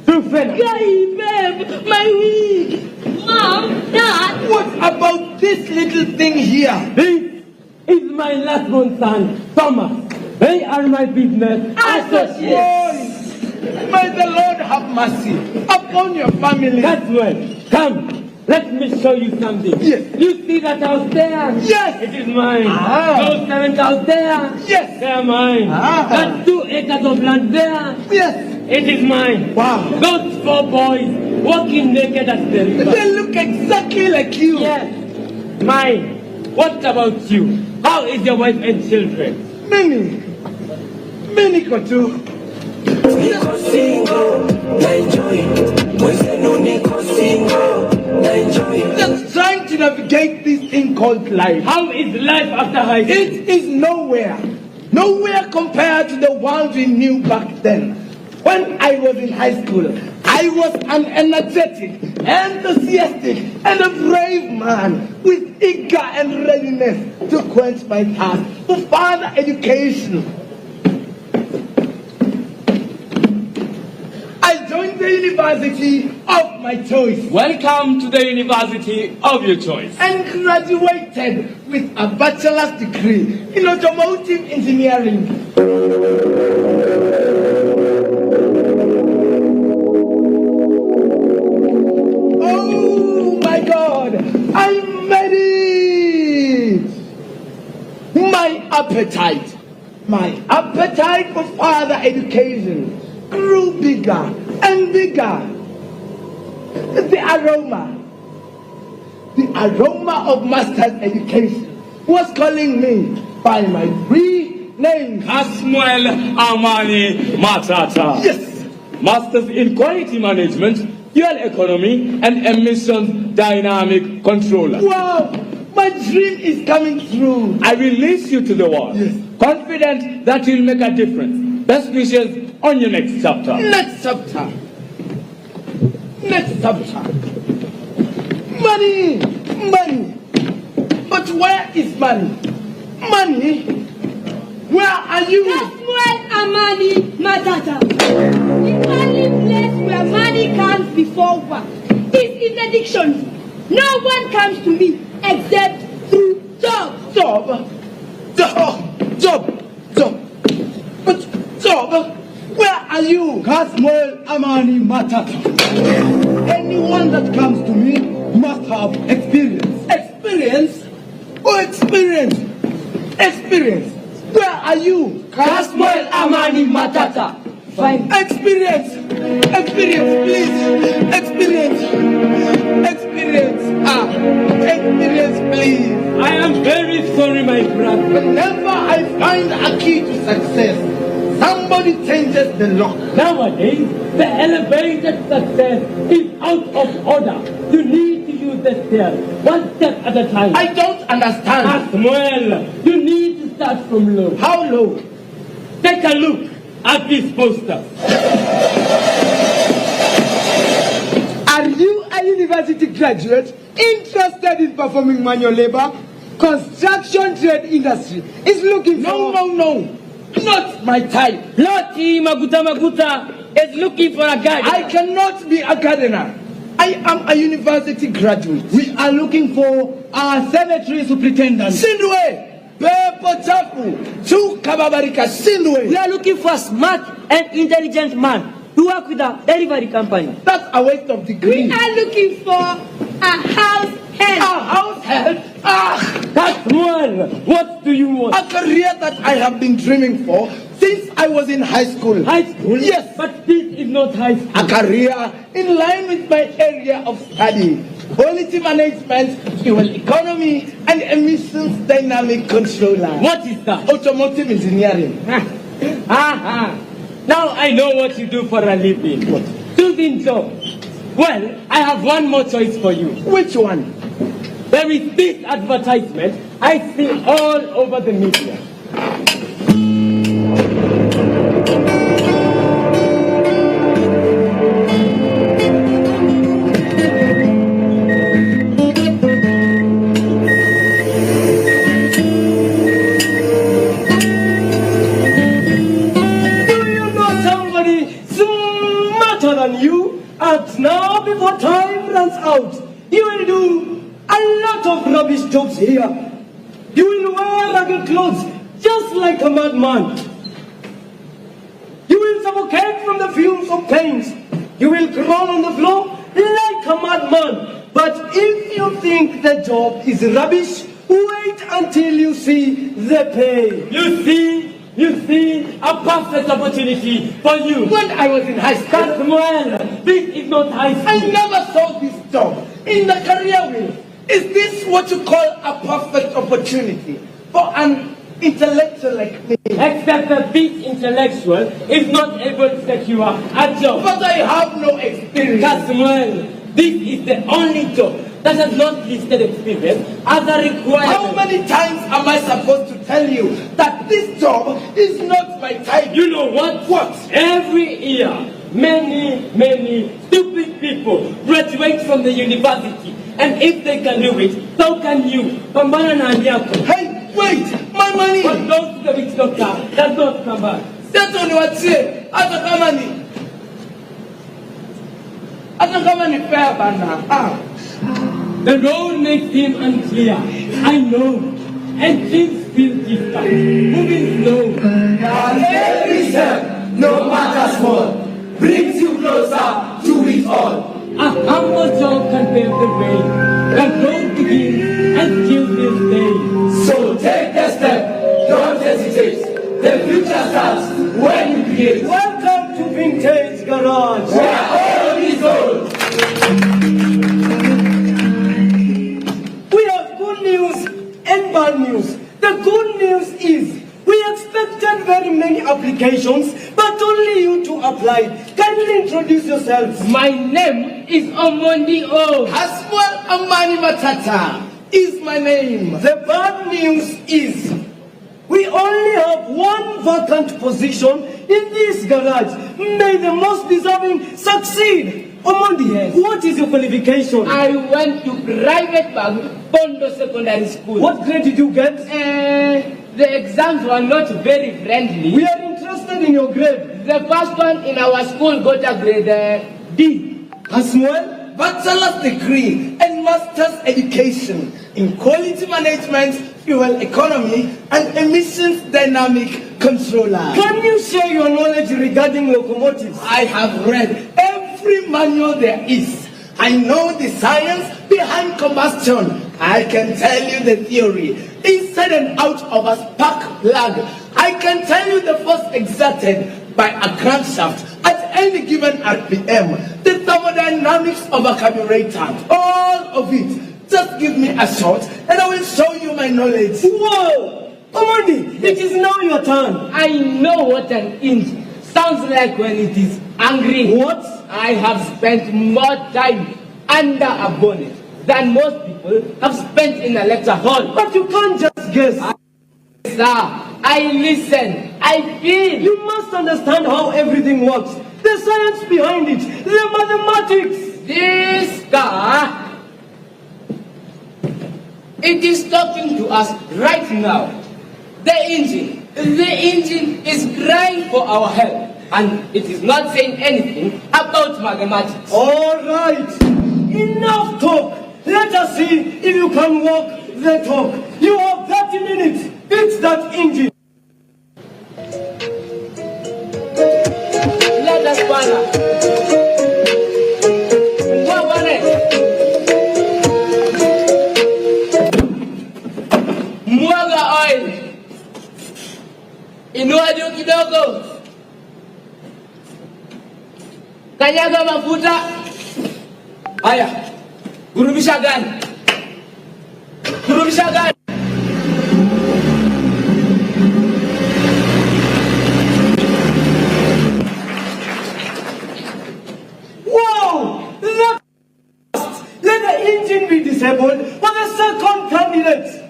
True, Frenna. Guy, babe, my wig. Mom, Dad. What about this little thing here? This is my last born son, Thomas. They are my business associates. May the Lord have mercy upon your family. That's well. Come, let me show you something. Yes. You see that house there? Yes. It is mine. Those 7 cows there? Yes. They are mine. That 2 acres of land there? Yes. It is mine. Wow. Those 4 boys walking naked at the river. They look exactly like you. Yes. Mine. What about you? How is your wife and children? Many Kotu. Just trying to navigate this thing called life. How is life after high school? It is nowhere compared to the ones we knew back then. When I was in high school, I was an energetic, enthusiastic, and a brave man with eager and readiness to quench my thirst for further education. I joined the university of my choice. Welcome to the university of your choice. And graduated with a bachelor's degree in automotive engineering. Oh my God, I made it! My appetite for further education grew bigger and bigger. The aroma of master's education was calling me by my 3 names. Kasmuel Amani Matata. Yes. Masters in Quality Management, Fuel Economy, and Emissions Dynamic Controller. Wow! My dream is coming true. I will lead you to the world. Yes. Confident that you'll make a difference. Best wishes on your next chapter. Next chapter. Money. But where is money? Money? Where are you? Kasmuel Amani Matata. The only place where money comes before work is in the dictionary. No one comes to me except through job. But job? Where are you? Kasmuel Amani Matata. Anyone that comes to me must have experience. Experience? Oh, experience. Where are you? Kasmuel Amani Matata. Fine. Experience, please. Experience, please. I am very sorry, my brother. Whenever I find a key to success, somebody changes the lock. Nowadays, the elevated success is out of order. You need to use the stairs, 1 step at a time. I don't understand. Kasmuel, you need to start from low. How low? Take a look at this poster. Are you a university graduate interested in performing manual labor? Construction trade industry is looking for... No. Not my type. Loti Maguta is looking for a guy. I cannot be a gardener. I am a university graduate. We are looking for a cemetery superintendent. Sindwe! Pepo chafu! Chukababarika Sindwe! We are looking for a smart and intelligent man to work with a delivery company. That's a waste of degree. We are looking for a house help. A house help? Kasmuel, what do you want? A career that I have been dreaming for since I was in high school. High school? Yes. But this is not high school. A career in line with my area of study. Quality management, fuel economy, and emissions dynamic controller. What is that? Automotive engineering. Now I know what you do for a living. What? Soothing job. Well, I have one more choice for you. Which one? There is this advertisement I see all over the media. Now, before time runs out, you will do a lot of rubbish jobs here. You will wear ragged clothes just like a madman. You will suffocate from the fumes of pains. You will crawl on the floor like a madman. But if you think the job is rubbish, wait until you see the pay. You see, a perfect opportunity for you. When I was in high school, Samuel, this is not high school. I never saw this job in the career wheel. Is this what you call a perfect opportunity for an intellectual like me? Except that this intellectual is not able to secure a job. But I have no experience. Samuel, this is the only job that has not listed experience as a requirement. How many times am I supposed to tell you that this job is not my type? You know what? What? Every year, many stupid people graduate from the university. And if they can do it, so can you. Hey, wait! My money! But goes to the witch doctor does not come back. That's only what's here. Ata kama ni fair bana. The road makes him unclear. I know. And things feel difficult. Moving slow. And every step, no matter small, brings you closer to it all. A humble job can pave the way. The road begins and skills will stay. So take the step, don't hesitate. The future starts when you create. Welcome to Vintage Garage, where all is gold. We have good news and bad news. The good news is we expected very many applications, but only you two applied. Kindly introduce yourselves. My name is Omondi O. Aswal Amani Matata is my name. The bad news is we only have one vacant position in this garage. May the most deserving succeed. Omondi, what is your qualification? I went to private bank, Bondo Secondary School. What grade did you get? The exams were not very friendly. We are interested in your grade. The first one in our school got a grade D. As well? Bachelor's degree and master's education in quality management, fuel economy, and emissions dynamic controller. Can you share your knowledge regarding locomotives? I have read every manual there is. I know the science behind combustion. I can tell you the theory inside and out of a spark plug. I can tell you the force exerted by a crankshaft at any given RPM, the thermodynamics of a carburetor, all of it. Just give me a shot and I will show you my knowledge. Whoa! Omondi, it is now your turn. I know what an engine sounds like when it is angry. What? I have spent more time under a bonnet than most people have spent in a lecture hall. But you can't just guess. Sir, I listen, I feel. You must understand how everything works. The science behind it, the mathematics. This car, it is talking to us right now. The engine is crying for our help. And it is not saying anything about mathematics. All right. Enough talk. Let us see if you can walk the talk. You have 30 minutes. Fix that engine. Let us banner. Mwaga oil. Inua juu kidogo. Kanyaga mafuta. Haya. Gurubisha gani? Gurubisha gani? Wow! Let the engine be disabled for the second candidate.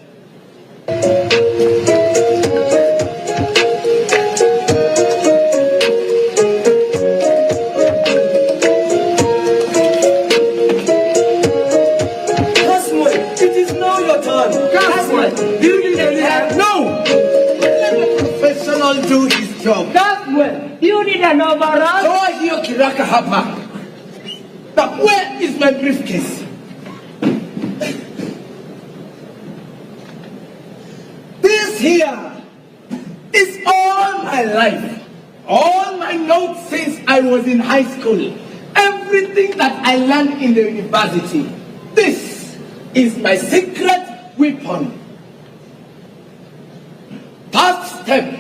It is now your turn. Gasman, you need a hand. No! Let the professional do his job. Gasman, you need an overall. Toa hiyo kiraka hapa. Now, where is my briefcase? This here is all my life. All my notes since I was in high school. Everything that I learned in the university. This is my secret weapon. First step,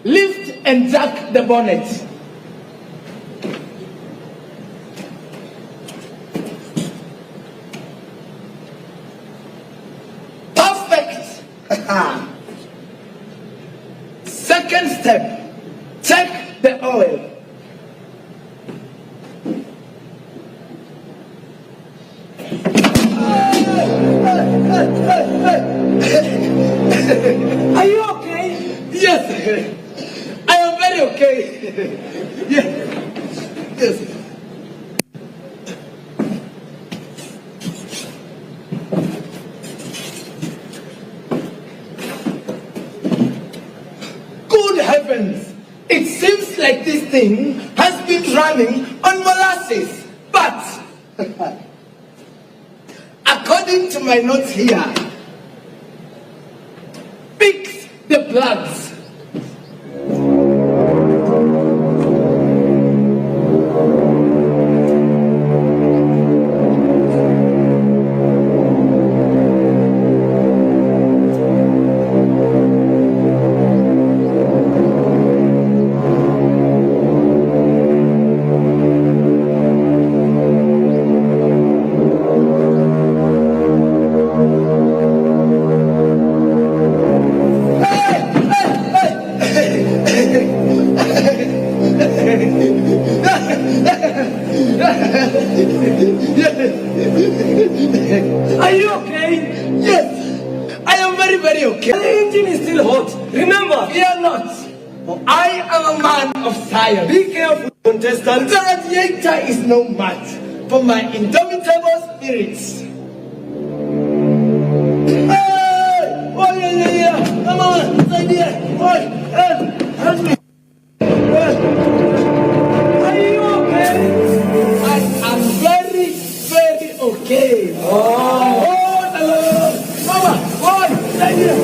lift and jack the bonnet. Perfect. Second step, check the oil. Are you okay? Yes, I am very okay. Yes, yes. Good heavens! It seems like this thing has been running on molasses, but according to my notes here, fix the plugs. Are you okay? Yes, I am very, very okay. The engine is still hot. Remember, fear not. For I am a man of science. Be careful, contestant. The radiator is no match for my indomitable spirits. Hey! Oh, yeah. Come on, inside here. Oh, help me. Are you okay? I am very, very okay. Oh, Mama, boy, inside here.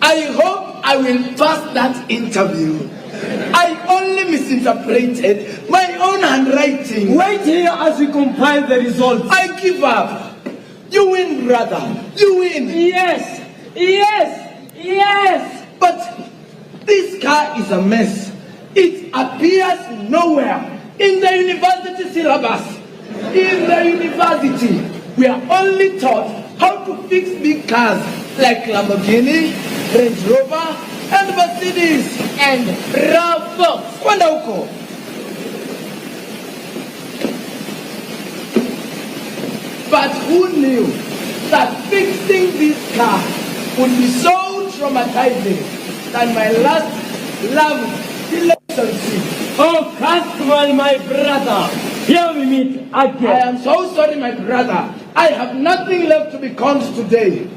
I hope I will pass that interview. I only misinterpreted my own handwriting. Wait here as we compile the results. I give up. You win, brother. You win. Yes. But this car is a mess. It appears nowhere in the university syllabus. In the university, we are only taught how to fix big cars like Lamborghini, Range Rover, and Mercedes. And Bravo. Kwenda huko. But who knew that fixing this car would be so traumatizing than my last love relationship? Oh, Caswell, my brother. Here we meet again. I am so sorry, my brother. I have nothing left to be conned today.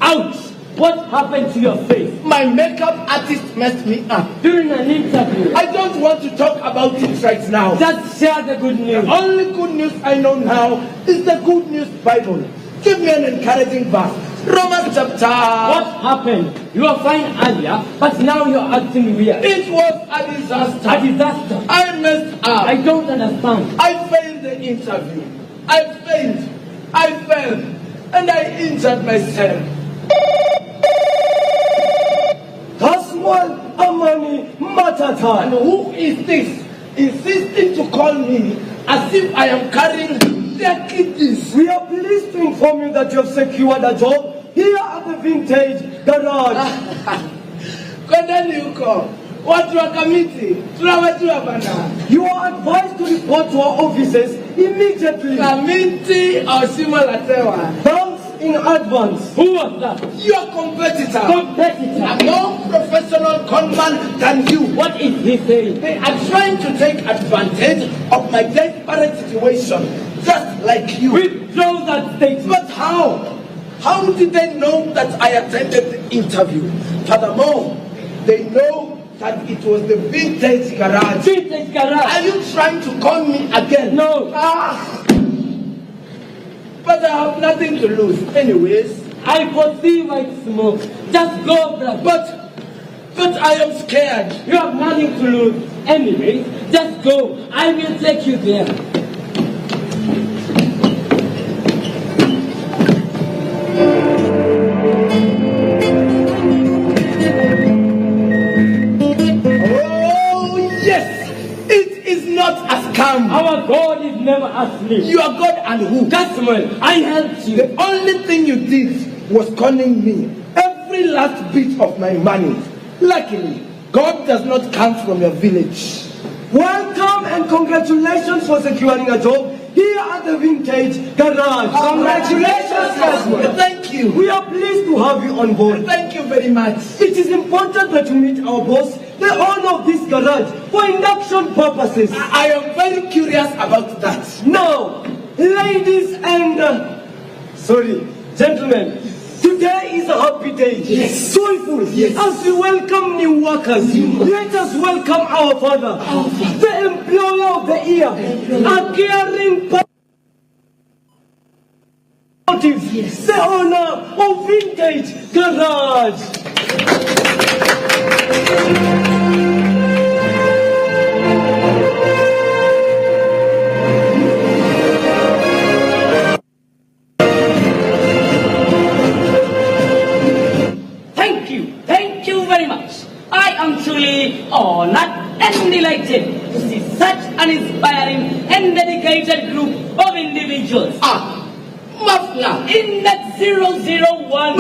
Out! What happened to your face? My makeup artist messed me up. During an interview. I don't want to talk about it right now. Just share the good news. The only good news I know now is the Good News Bible. Give me an encouraging verse. Romans chapter. What happened? You were fine earlier, but now you're acting weird. It was a disaster. A disaster? I messed up. I don't understand. I failed the interview. I failed, and I injured myself. Kaswan Amani Matata. And who is this insisting to call me as if I am carrying their kidneys? We are pleased to inform you that you have secured a job here at the Vintage Garage. Watu wa kamiti, tunawajua bana. You are advised to report to our offices immediately. Kamiti au Shimo la Tewa. Thanks in advance. Who was that? Your competitor. Competitor? A more professional conman than you. What is he saying? They are trying to take advantage of my desperate situation, just like you. Withdraw that statement. But how? How did they know that I attended the interview? Furthermore, they know that it was the Vintage Garage. Vintage Garage? Are you trying to con me again? No. But I have nothing to lose. Anyways, I foresee white smoke. Just go, brother. But I am scared. You have nothing to lose. Anyways, just go. I will take you there. Our God is never asleep. You are God and who? Customer, I helped you. The only thing you did was conning me. Every last bit of my money. Luckily, God does not come from your village. Welcome and congratulations for securing a job here at the Vintage Garage. Congratulations, customer. Thank you. We are pleased to have you on board. Thank you very much. It is important that you meet our boss, the owner of this garage, for induction purposes. I am very curious about that. Now, ladies and gentlemen, today is a happy day. Yes. Joyful. Yes. As we welcome new workers, let us welcome our father, the employer of the year, a caring Yes. the owner of Vintage Garage. Thank you very much. I am truly honored and delighted to see such an inspiring and dedicated group of individuals. Muffler. Index 001.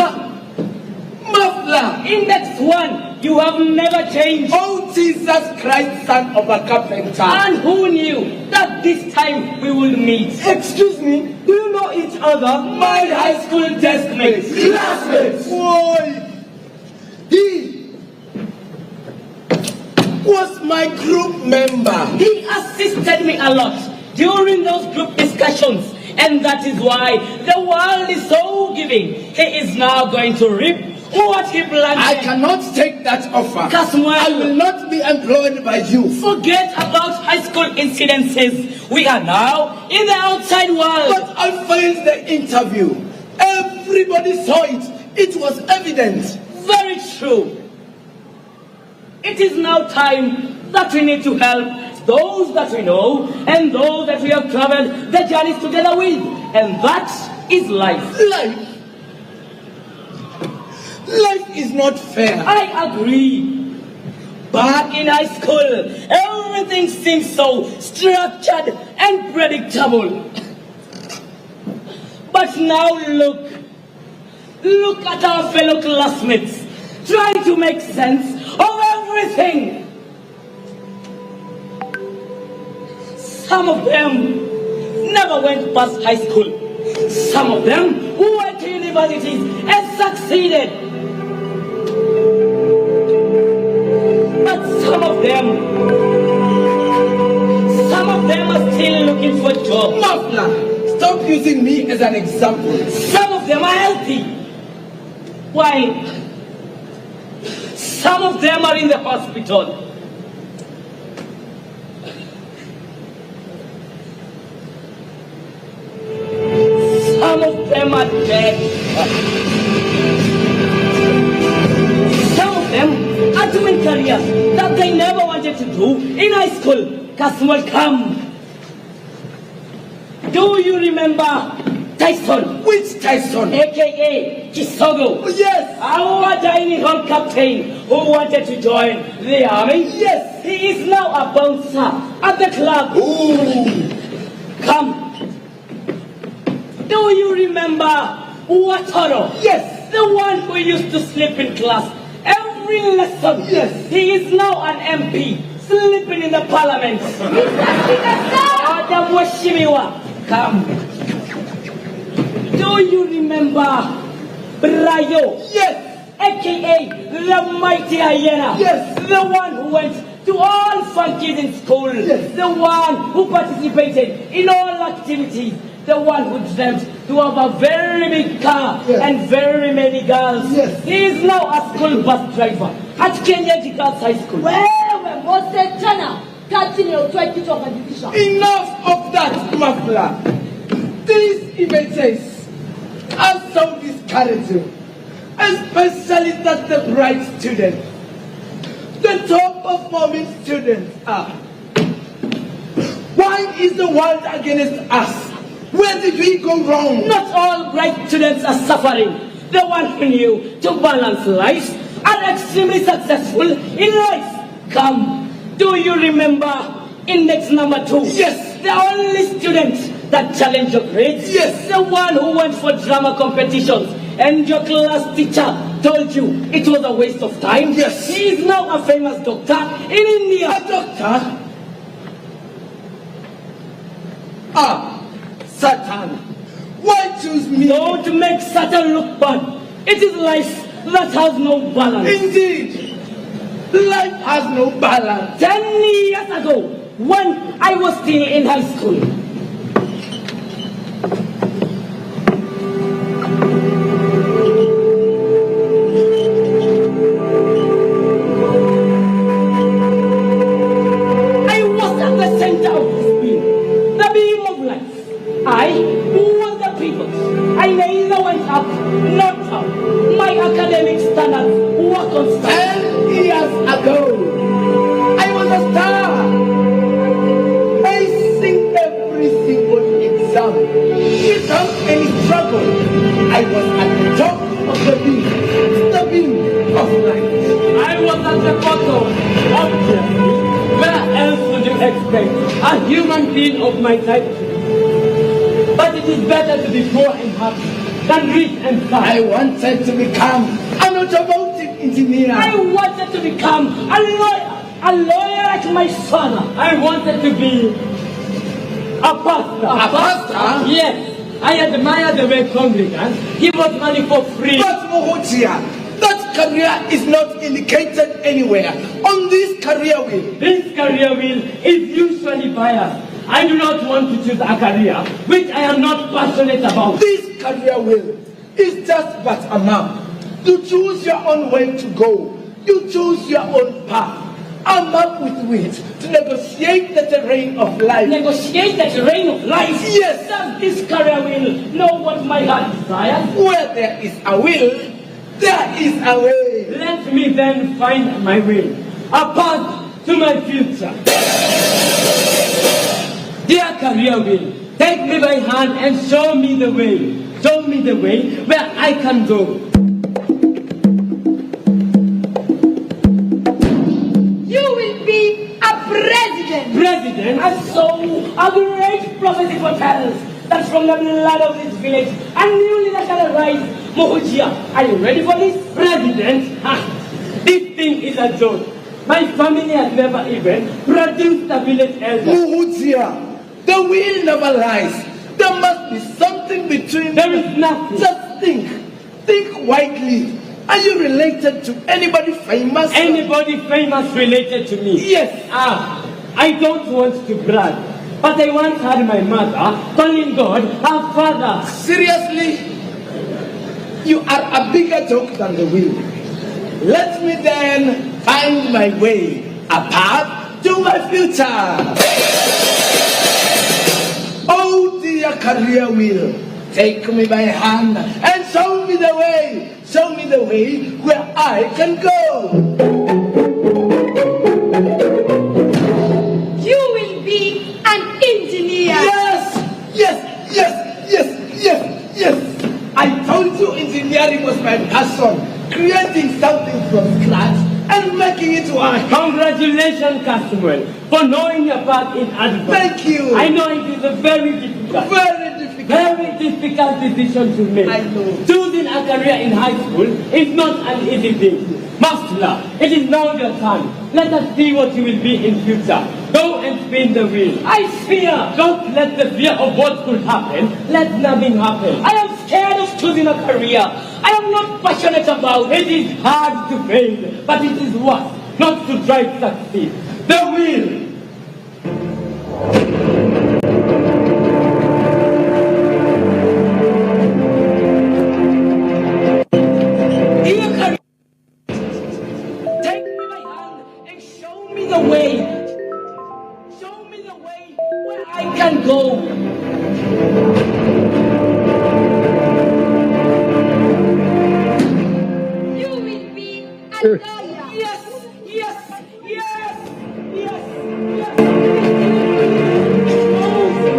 Muffler. Index 1. You have never changed. Oh, Jesus Christ, son of a carpenter. And who knew that this time we will meet? Excuse me, do you know each other? My high school testmates. Classmates. Boy. He was my group member. He assisted me a lot during those group discussions. And that is why the world is so giving. He is now going to reap what he planted. I cannot take that offer. Kasmuel, I will not be employed by you. Forget about high school incidences. We are now in the outside world. But I failed the interview. Everybody saw it. It was evident. Very true. It is now time that we need to help those that we know and those that we have traveled the journeys together with. And that is life. Life is not fair. I agree. Back in high school, everything seemed so structured and predictable. But now look at our fellow classmates trying to make sense of everything. Some of them never went past high school. Some of them went to universities and succeeded. But some of them are still looking for jobs. Muffler, stop using me as an example. Some of them are healthy. Why, some of them are in the hospital. Some of them are dead. Some of them are doing careers that they never wanted to do in high school. Customer come. Do you remember Tyson? Which Tyson? AKA Kisogo. Yes. Our dining hall captain who wanted to join the army. Yes. He is now a bouncer at the club. Ooh. Come. Do you remember Watoro? Yes. The one who used to sleep in class every lesson. Yes. He is now an MP, sleeping in the parliament. Adam Washimiwa. Come. Do you remember Brayo? Yes. AKA the mighty hyena. Yes. The one who went to all funkies in school. Yes. The one who participated in all activities. The one who dreamt to have a very big car and very many girls. Yes. He is now a school bus driver at Kenya Girls High School. Wewe Mose tena kati ni utoe kitu wakadivisha. Enough of that, Mafla. These images are so discouraging, especially that the bright students, the top performing students are. Why is the world against us? Where did we go wrong? Not all bright students are suffering. The one who knew to balance life are extremely successful in life. Come, do you remember index number 2? Yes. The only student that challenged your grades? Yes. The one who went for drama competitions and your class teacher told you it was a waste of time? Yes. He is now a famous doctor in India. A doctor? Ah. Satan, why choose me? Don't make Satan look bad. It is life that has no balance. Indeed, life has no balance. 10 years ago, when I was still in high school, I was at the center of this beam, the beam of life. I was the pivot. I neither went up nor down. My academic standards were constant. 10 years ago, I was a star. Acing every single exam without any struggle. I was at the top of the beam of life. I was at the bottom, obviously. Where else would you expect a human being of my type to be? But it is better to be poor and happy than rich and sad. I wanted to become an automotive engineer. I wanted to become a lawyer like my father. I wanted to be a pastor. A pastor? Yes. I admire the way Congregants give us money for free. But Mohotia, that career is not indicated anywhere on this career wheel. This career wheel is usually biased. I do not want to choose a career which I am not passionate about. This career wheel is just but a map. You choose your own way to go. You choose your own path. A map with which to negotiate the terrain of life. Negotiate the terrain of life? Yes. Does this career wheel know what my heart desires? Where there is a will, there is a way. Let me then find my way, a path to my future. Dear career wheel, take me by hand and show me the way. Show me the way where I can go. You will be a president. President? I saw a great prophecy foretells that from the blood of this village a new leader shall arise. Mohujia, are you ready for this? President? This thing is a joke. My family has never even produced a village elder. Mohujia, the wheel never lies. There must be something between There is nothing. Just think. Think widely. Are you related to anybody famous? Anybody famous related to me? Yes. I don't want to brag, but I once had my mother calling God her father. Seriously? you are a bigger joke than the wheel. Let me then find my way, a path to my future. Oh dear career wheel, take me by hand and show me the way where I can go. You will be an engineer. Yes. I told you engineering was my passion. Creating something from scratch and making it work. Congratulations, Caswell, for knowing your part in advance. Thank you. I know it is a very difficult decision to make. I know. Choosing a career in high school is not an easy thing. Master, it is now your time. Let us see what you will be in future. Go and spin the wheel. I fear. Don't let the fear of what could happen. Let nothing happen. I am scared of choosing a career I am not passionate about. It is hard to fail, but it is worse not to try to succeed. The wheel. I can go. You will be a lawyer. Yes.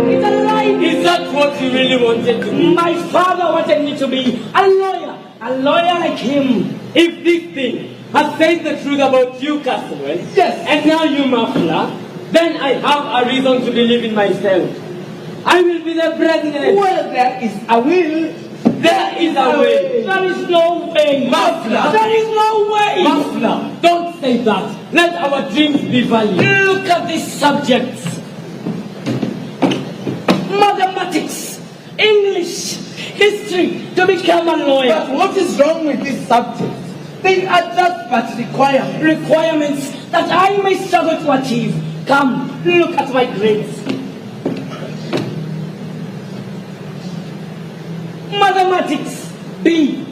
It's a lie. Is that what you really wanted to be? My father wanted me to be a lawyer like him. If this thing has said the truth about you, Caswell, yes, and now you, Muffler, then I have a reason to believe in myself. I will be the president. Well, there is a will. There is a way. There is no way. Muffler. There is no way. Muffler, don't say that. Let our dreams be valued. Look at these subjects. Mathematics, English, history, to become a lawyer. But what is wrong with these subjects? They are just but requirements that I may struggle to achieve. Come, look at my grades. Mathematics, B.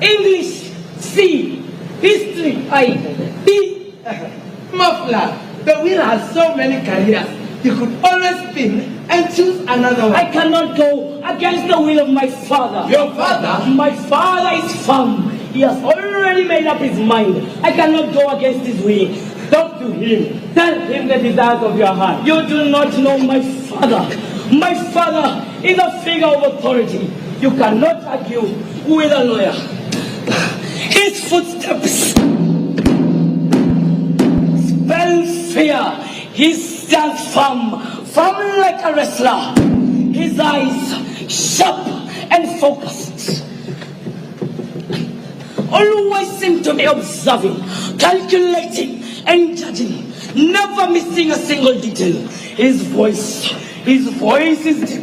English, C. History, I. D. Muffler, the wheel has so many careers. You could always spin and choose another one. I cannot go against the will of my father. Your father? My father is firm. He has already made up his mind. I cannot go against his will. Talk to him. Tell him the desires of your heart. You do not know my father. My father is a figure of authority. You cannot argue with a lawyer. His footsteps spell fear. He stands firm like a wrestler. His eyes sharp and focused. Always seem to be observing, calculating, and judging, never missing a single detail. His voice is deep,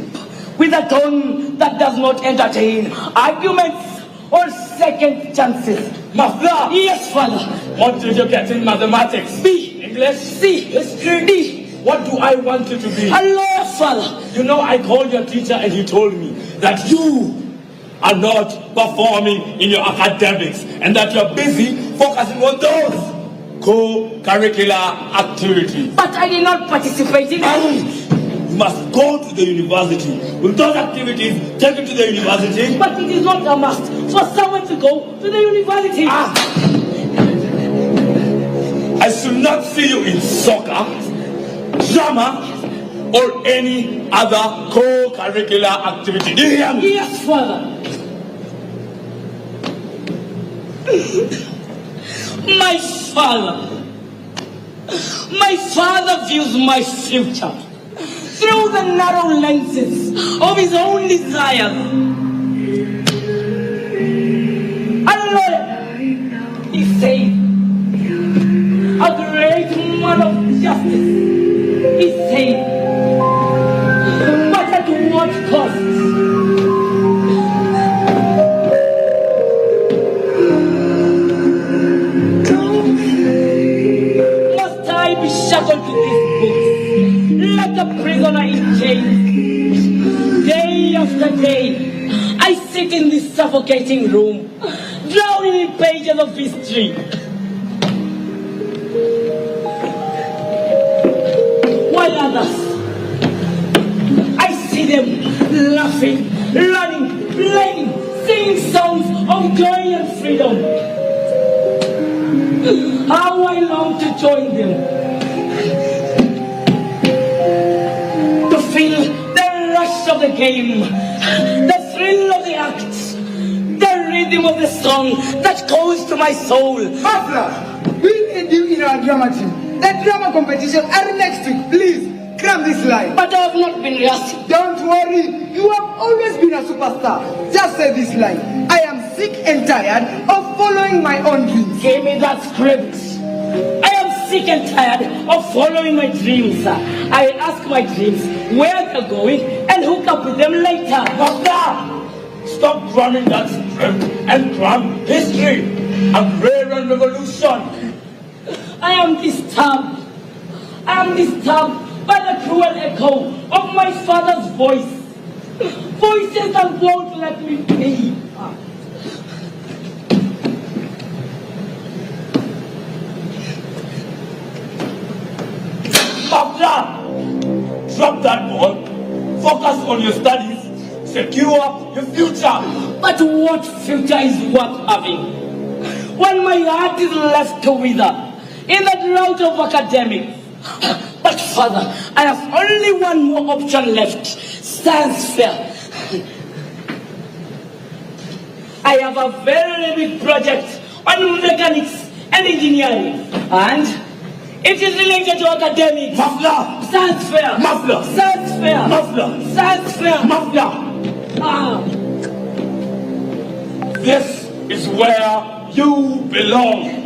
with a tone that does not entertain arguments or second chances. Muffler! Yes, father. What did you get in mathematics? B. English? C. History? D. What do I want you to be? A lawyer, father. You know, I called your teacher and he told me that you are not performing in your academics and that you're busy focusing on those co-curricular activities. But I did not participate in it. You must go to the university. Will those activities take you to the university? But it is not a must for someone to go to the university. I should not see you in soccer, drama, or any other co-curricular activity. Do you hear me? Yes, father. My father views my future through the narrow lenses of his own desires. A lawyer, he said, a great man of justice, he said, but at what cost? Shackled to these books, like a prisoner in chains. Day after day, I sit in this suffocating room, drowning in pages of history. While others, I see them laughing, running, playing, singing songs of joy and freedom. How I long to join them, to feel the rush of the game, the thrill of the act, the rhythm of the song that goes to my soul. Afla, we need you in our drama team. The drama competition are next week. Please, cram this line. But I have not been rehearsing. Don't worry. You have always been a superstar. Just say this line. I am sick and tired of following my own dreams. Give me that script. I am sick and tired of following my dreams. I ask my dreams where they're going and hook up with them later. Master! Stop cramming that script and cram history, agrarian revolution. I am disturbed. I am disturbed by the cruel echo of my father's voice. Voices that won't let me be. Master! Drop that ball. Focus on your studies. Secure your future. But what future is worth having when my heart is left to wither in the drought of academics? But Father, I have only one more option left: science fair. I have a very big project on mechanics and engineering, and it is related to academics. Mafla! Science fair! Mafla! Science fair! Mafla! Science fair! Mafla! This is where you belong.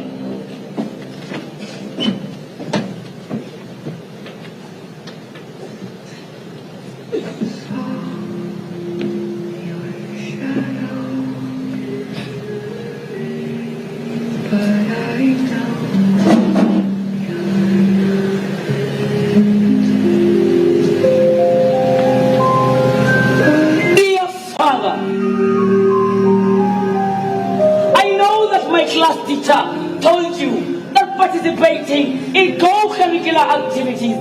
Class teacher told you that participating in co-curricular activities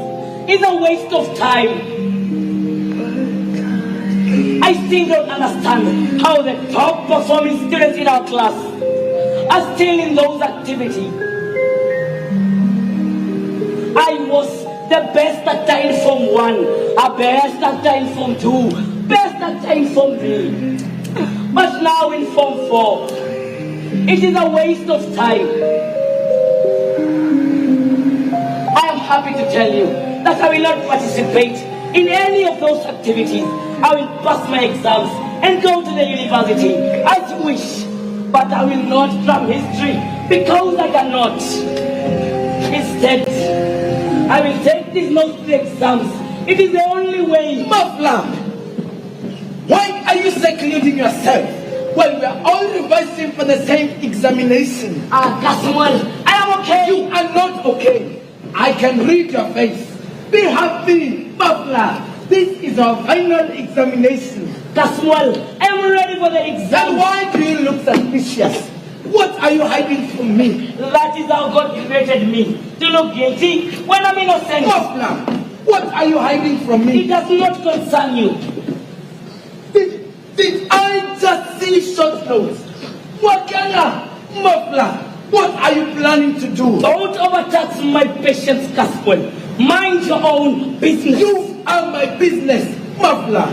is a waste of time. I still don't understand how the top performing students in our class are still in those activities. I was the best actor in Form 1, a best actor in Form 2, best actor in Form 3. But now in Form 4, it is a waste of time. I am happy to tell you that I will not participate in any of those activities. I will pass my exams and go to the university as you wish. But I will not cram history because I cannot. Instead, I will take these notes to the exams. It is the only way. Mafla, why are you secluding yourself? Well, we are all revising for the same examination. Samuel, I am okay. You are not okay. I can read your face. Be happy, Mafla. This is our final examination. Samuel, I am ready for the exam. Then why do you look suspicious? What are you hiding from me? That is how God created me, to look guilty when I'm innocent. Mafla, what are you hiding from me? It does not concern you. Did I just see short notes? Wakana, Mafla, what are you planning to do? Don't overtax my patience, Caswell. Mind your own business. You are my business, Mafla.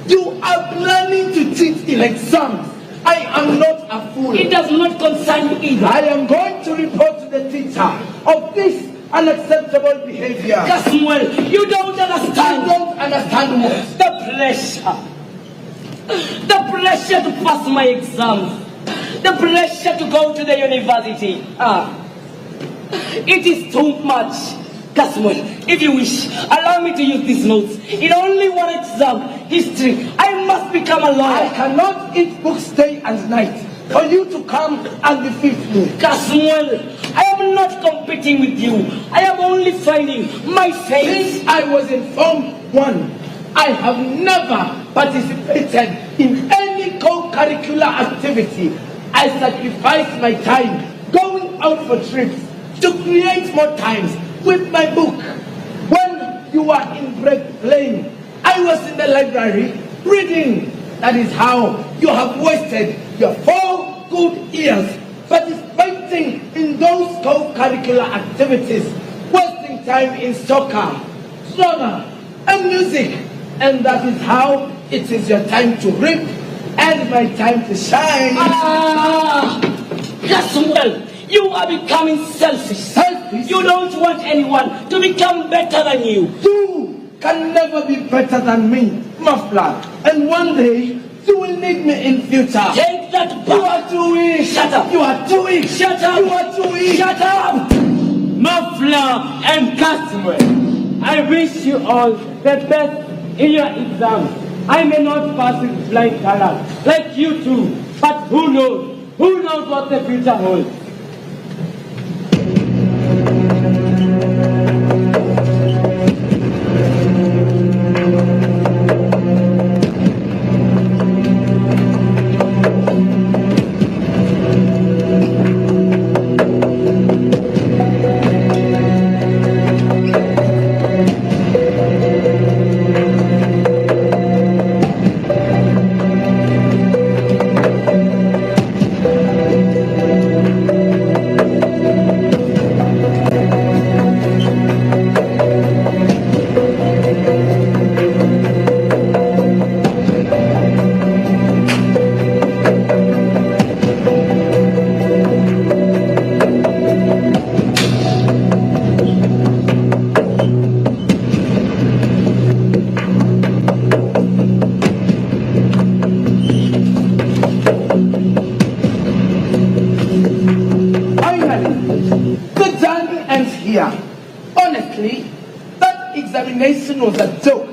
You are planning to cheat in exams. I am not a fool. It does not concern you either. I am going to report to the teacher of this unacceptable behavior. Caswell, you don't understand. I don't understand what? The pressure. The pressure to pass my exams. The pressure to go to the university. It is too much. Caswell, if you wish, allow me to use these notes. In only one exam, history, I must become a lawyer. I cannot eat books day and night for you to come and defeat me. Caswell, I am not competing with you. I am only finding my fate. Since I was in Form 1, I have never participated in any co-curricular activity, I sacrifice my time going out for trips to create more times with my book. When you were in break playing, I was in the library reading. That is how you have wasted your 4 good years participating in those co-curricular activities, wasting time in soccer, drama, and music. And that is how it is your time to reap and my time to shine. Yes, well, you are becoming selfish. Selfish? You don't want anyone to become better than you. You can never be better than me, Muffler. And one day, you will need me in future. Take that back. You are too weak. Shut up. You are too weak. Shut up. You are too weak. Shut up. Muffler and customer, I wish you all the best in your exams. I may not pass with flying colors like you two, but who knows? Who knows what the future holds? Was a joke.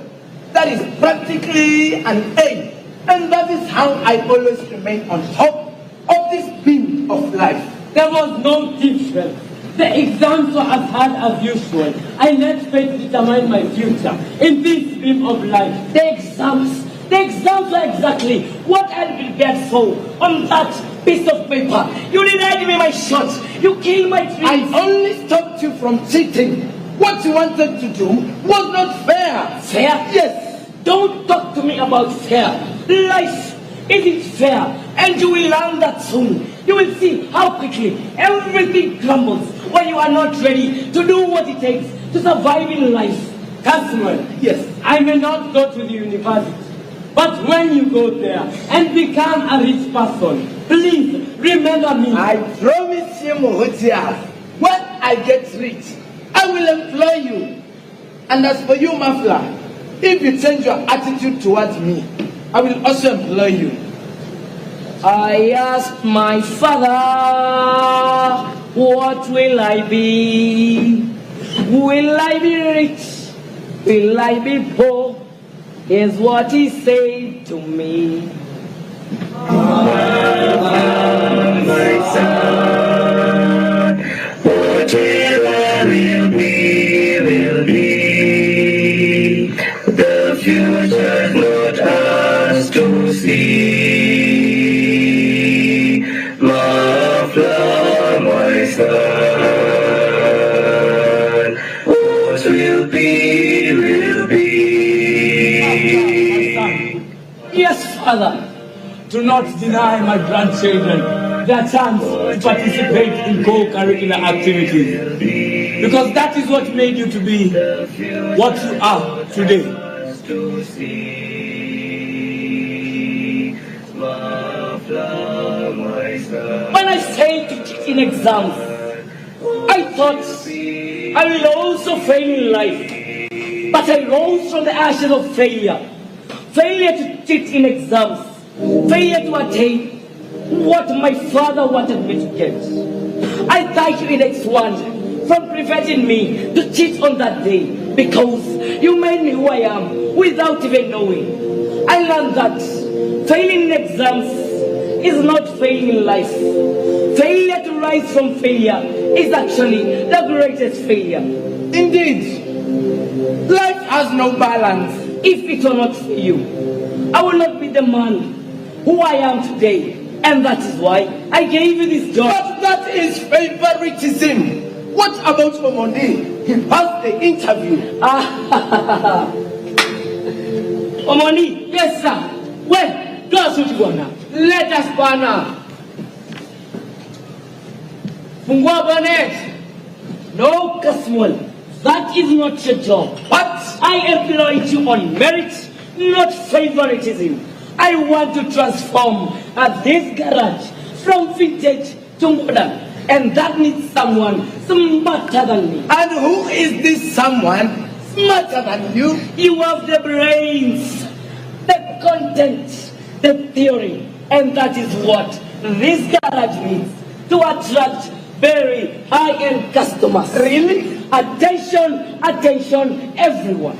That is practically an A. And that is how I always remain on top of this beam of life. There was no difference. The exams were as hard as usual. I let fate determine my future in this beam of life. The exams were exactly what I had prepared for on that piece of paper. You denied me my shots. You killed my dreams. I only stopped you from cheating. What you wanted to do was not fair. Fair? Yes. Don't talk to me about fair. Life isn't fair, and you will learn that soon. You will see how quickly everything crumbles when you are not ready to do what it takes to survive in life. Customer, yes, I may not go to the university, but when you go there and become a rich person, please remember me. I promise you, Mohotia, when I get rich, I will employ you. And as for you, Muffler, if you change your attitude towards me, I will also employ you. I asked my father, what will I be? Will I be rich? Will I be poor? Is what he said to me. My son, whatever will be. The future's not ours to see. Muffler, my son, what will be, will be. Yes, Father. Do not deny my grandchildren their chance to participate in co-curricular activities, because that is what made you to be what you are today. When I failed to teach in exams, I thought I will also fail in life. But I rose from the ashes of failure. Failure to cheat in exams. Failure to attain what my father wanted me to get. I thank you in X1 for preventing me to cheat on that day, because you made me who I am without even knowing. I learned that failing in exams is not failing in life. Failure to rise from failure is actually the greatest failure. Indeed, life has no balance. If it were not for you, I would not be the man who I am today. And that is why I gave you this job. But that is favoritism. What about Omoni? He passed the interview. Omoni? Yes, sir. Well, do us what you want now. Let us banner. Fungua bonnet. No, Kasmuel. That is not your job. What? I employed you on merit, not favoritism. I want to transform this garage from vintage to modern. And that needs someone smarter than me. And who is this someone smarter than you? You have the brains, the content, the theory. And that is what this garage needs to attract very high-end customers. Really? Attention, attention, everyone.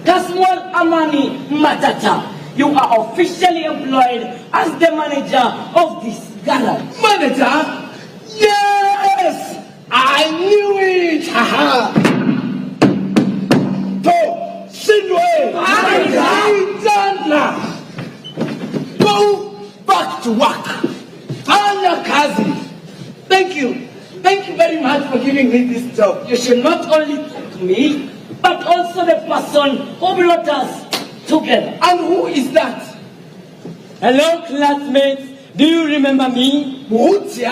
Kasmuel Amani Matata, you are officially employed as the manager of this garage. Manager? Yes! I knew it! Haha! To Sinwe! Manager! Go back to work. Anya Kazi. Thank you. Thank you very much for giving me this job. You should not only thank me, but also the person who brought us together. And who is that? Hello, classmates. Do you remember me? Mutia?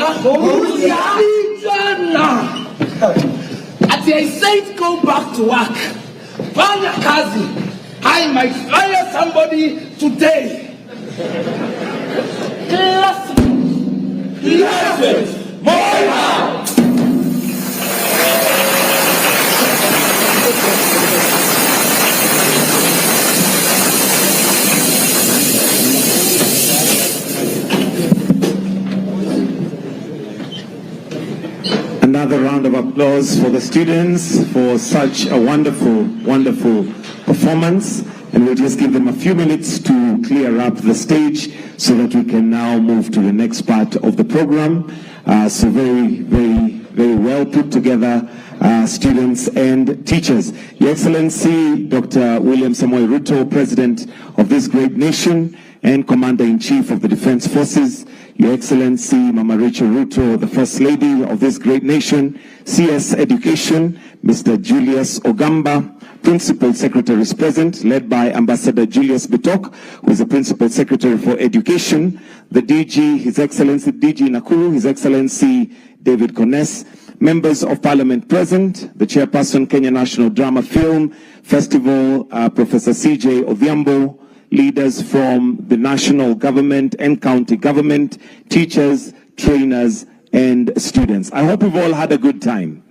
As I said, go back to work. Anya Kazi. I might fire somebody today. Classmates. More now! Another round of applause for the students for such a wonderful, wonderful performance. And we'll just give them a few minutes to clear up the stage so that we can now move to the next part of the program. So very, very, very well put together students and teachers. Your Excellency, Dr. William Samoei Ruto, President of this great nation and Commander-in-Chief of the Defense Forces. Your Excellency, Mama Rachel Ruto, the First Lady of this great nation. CS Education, Mr. Julius Ogamba, Principal Secretary is present, led by Ambassador Julius Bitok, who is the Principal Secretary for Education. The DG, His Excellency DG Nakuru, His Excellency David Kones. Members of Parliament present, the Chairperson, Kenya National Drama Film Festival, Professor CJ Odhiambo, leaders from the national government and county government, teachers, trainers, and students. I hope we've all had a good time.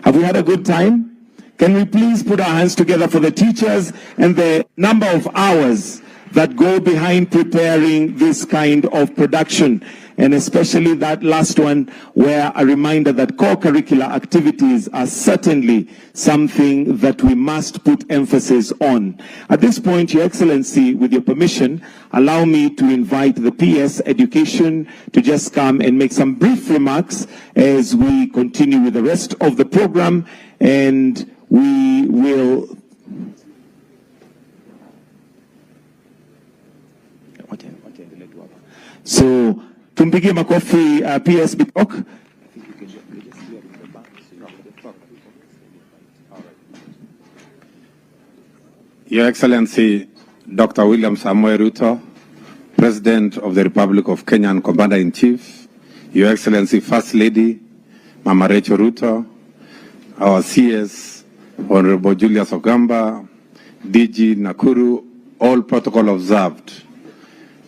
Have we had a good time? Can we please put our hands together for the teachers and the number of hours that go behind preparing this kind of production, and especially that last one where a reminder that core curricular activities are certainly something that we must put emphasis on. At this point, Your Excellency, with your permission, allow me to invite the PS Education to just come and make some brief remarks as we continue with the rest of the program, and we will... So, tumpigie makofi PS Bitok. Your Excellency, Dr. William Samoei Ruto, President of the Republic of Kenya and Commander-in-Chief, Your Excellency First Lady, Mama Rachel Ruto, our CS, Honorable Julius Ogamba, DG Nakuru, all protocol observed.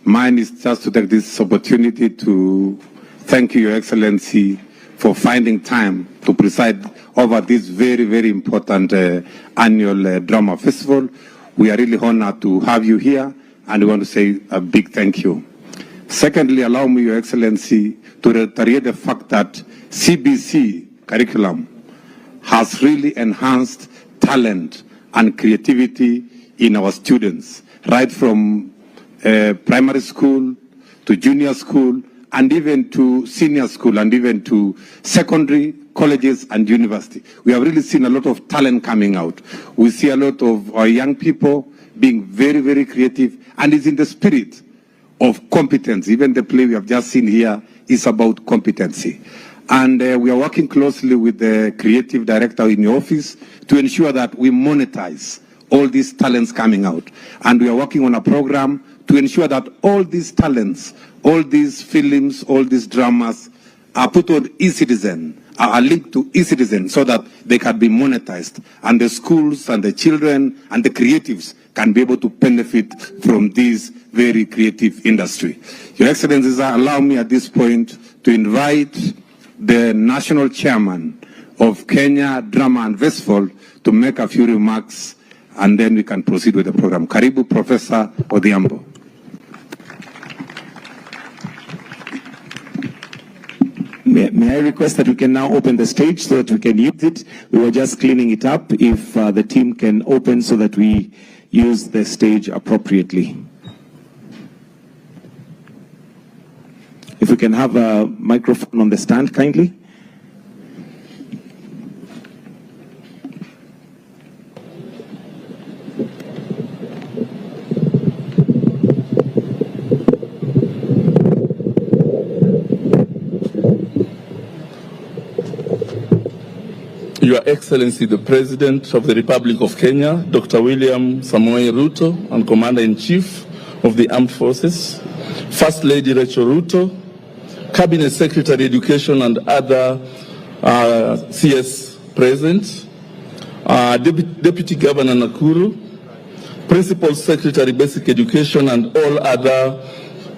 Mine is just to take this opportunity to thank you, Your Excellency, for finding time to preside over this very, very important annual drama festival. We are really honored to have you here, and we want to say a big thank you. Secondly, allow me, Your Excellency, to reiterate the fact that CBC curriculum has really enhanced talent and creativity in our students, right from primary school to junior school and even to senior school and even to secondary, colleges and university. We have really seen a lot of talent coming out. We see a lot of our young people being very, very creative, and is in the spirit of competence. Even the play we have just seen here is about competency. And we are working closely with the creative director in your office to ensure that we monetize all these talents coming out. And we are working on a program to ensure that all these talents, all these films, all these dramas are put on eCitizen, are linked to eCitizen so that they can be monetized. And the schools and the children and the creatives can be able to benefit from this very creative industry. Your Excellencies, allow me at this point to invite the national chairman of Kenya Drama and Festival to make a few remarks, and then we can proceed with the program. Karibu, Professor Odhiambo. May I request that we can now open the stage so that we can use it? We were just cleaning it up. If the team can open so that we use the stage appropriately. If we can have a microphone on the stand, kindly. Your Excellency, the President of the Republic of Kenya, Dr. William Samoei Ruto, and Commander-in-Chief of the Armed Forces, First Lady Rachel Ruto, Cabinet Secretary Education and other CS present, Deputy Governor Nakuru, Principal Secretary Basic Education and all other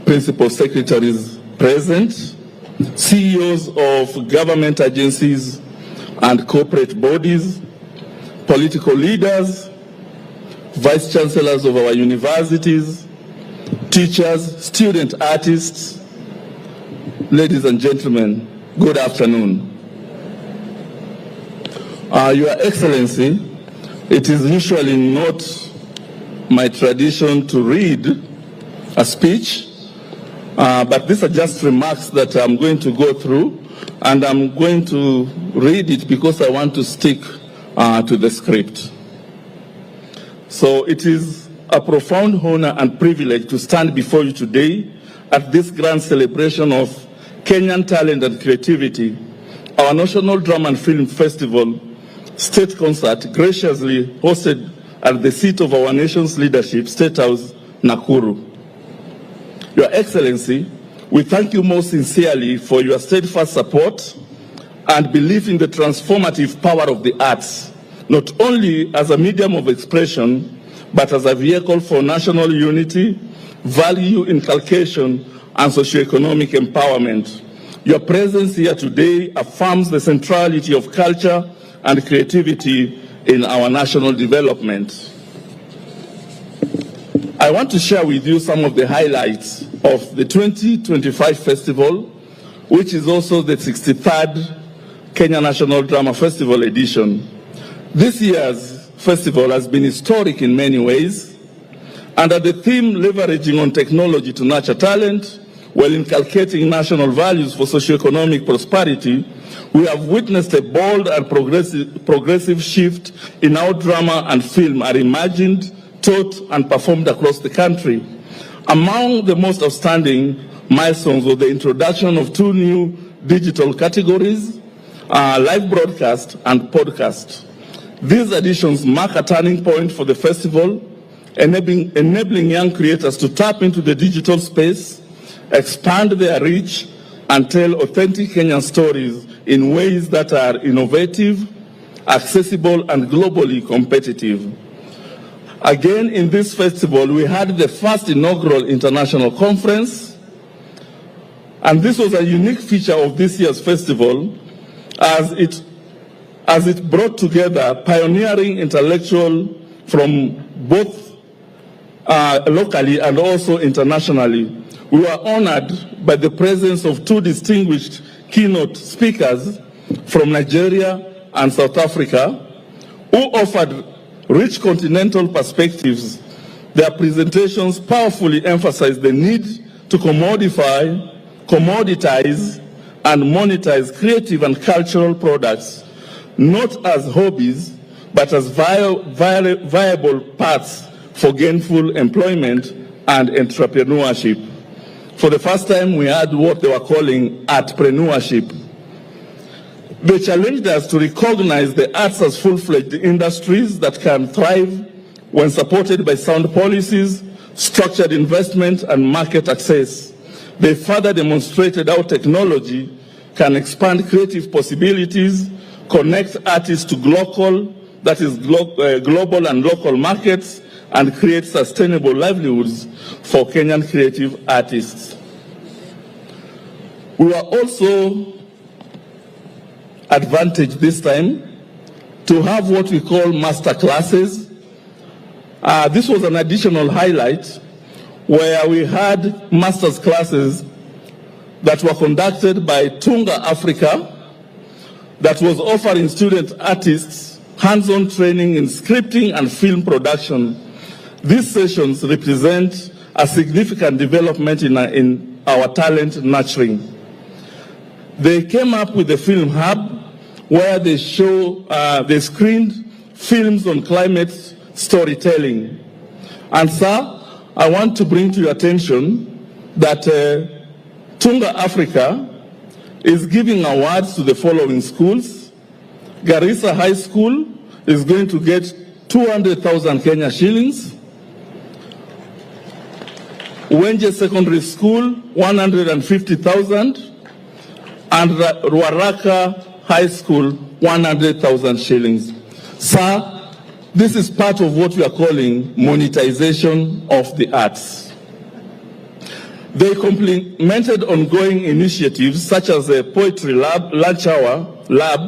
Principal Secretaries present, CEOs of government agencies and corporate bodies, political leaders, vice chancellors of our universities, teachers, student artists, ladies and gentlemen, good afternoon. Your Excellency, it is usually not my tradition to read a speech, but these are just remarks that I'm going to go through, and I'm going to read it because I want to stick to the script. So it is a profound honor and privilege to stand before you today at this grand celebration of Kenyan talent and creativity, our National Drama and Film Festival State Concert, graciously hosted at the seat of our nation's leadership, State House, Nakuru. Your Excellency, we thank you most sincerely for your steadfast support and belief in the transformative power of the arts, not only as a medium of expression, but as a vehicle for national unity, value inculcation, and socioeconomic empowerment. Your presence here today affirms the centrality of culture and creativity in our national development. I want to share with you some of the highlights of the 2025 festival, which is also the 63rd Kenya National Drama Festival edition. This year's festival has been historic in many ways. Under the theme leveraging on technology to nurture talent, while inculcating national values for socioeconomic prosperity, we have witnessed a bold and progressive shift in how drama and film are imagined, taught, and performed across the country. Among the most outstanding milestones was the introduction of 2 new digital categories, live broadcast and podcast. These additions mark a turning point for the festival, enabling young creators to tap into the digital space, expand their reach, and tell authentic Kenyan stories in ways that are innovative, accessible, and globally competitive. Again, in this festival, we had the first inaugural international conference, and this was a unique feature of this year's festival as it brought together pioneering intellectuals from both locally and also internationally. We were honored by the presence of 2 distinguished keynote speakers from Nigeria and South Africa who offered rich continental perspectives. Their presentations powerfully emphasized the need to commoditize, and monetize creative and cultural products, not as hobbies, but as viable paths for gainful employment and entrepreneurship. For the first time, we had what they were calling artpreneurship. They challenged us to recognize the arts as full-fledged industries that can thrive when supported by sound policies, structured investment, and market access. They further demonstrated how technology can expand creative possibilities, connect artists to global and local markets, and create sustainable livelihoods for Kenyan creative artists. We were also advantaged this time to have what we call master classes. This was an additional highlight where we had master's classes that were conducted by Tunga Africa that was offering student artists hands-on training in scripting and film production. These sessions represent a significant development in our talent nurturing. They came up with the Film Hub, where they screened films on climate storytelling. And sir, I want to bring to your attention that Tunga Africa is giving awards to the following schools. Garissa High School is going to get 200,000 Kenya shillings. Wenje Secondary School, 150,000. And Ruaraka High School, 100,000 shillings. Sir, this is part of what we are calling monetization of the arts. They complemented ongoing initiatives such as a poetry lab, lunch hour lab,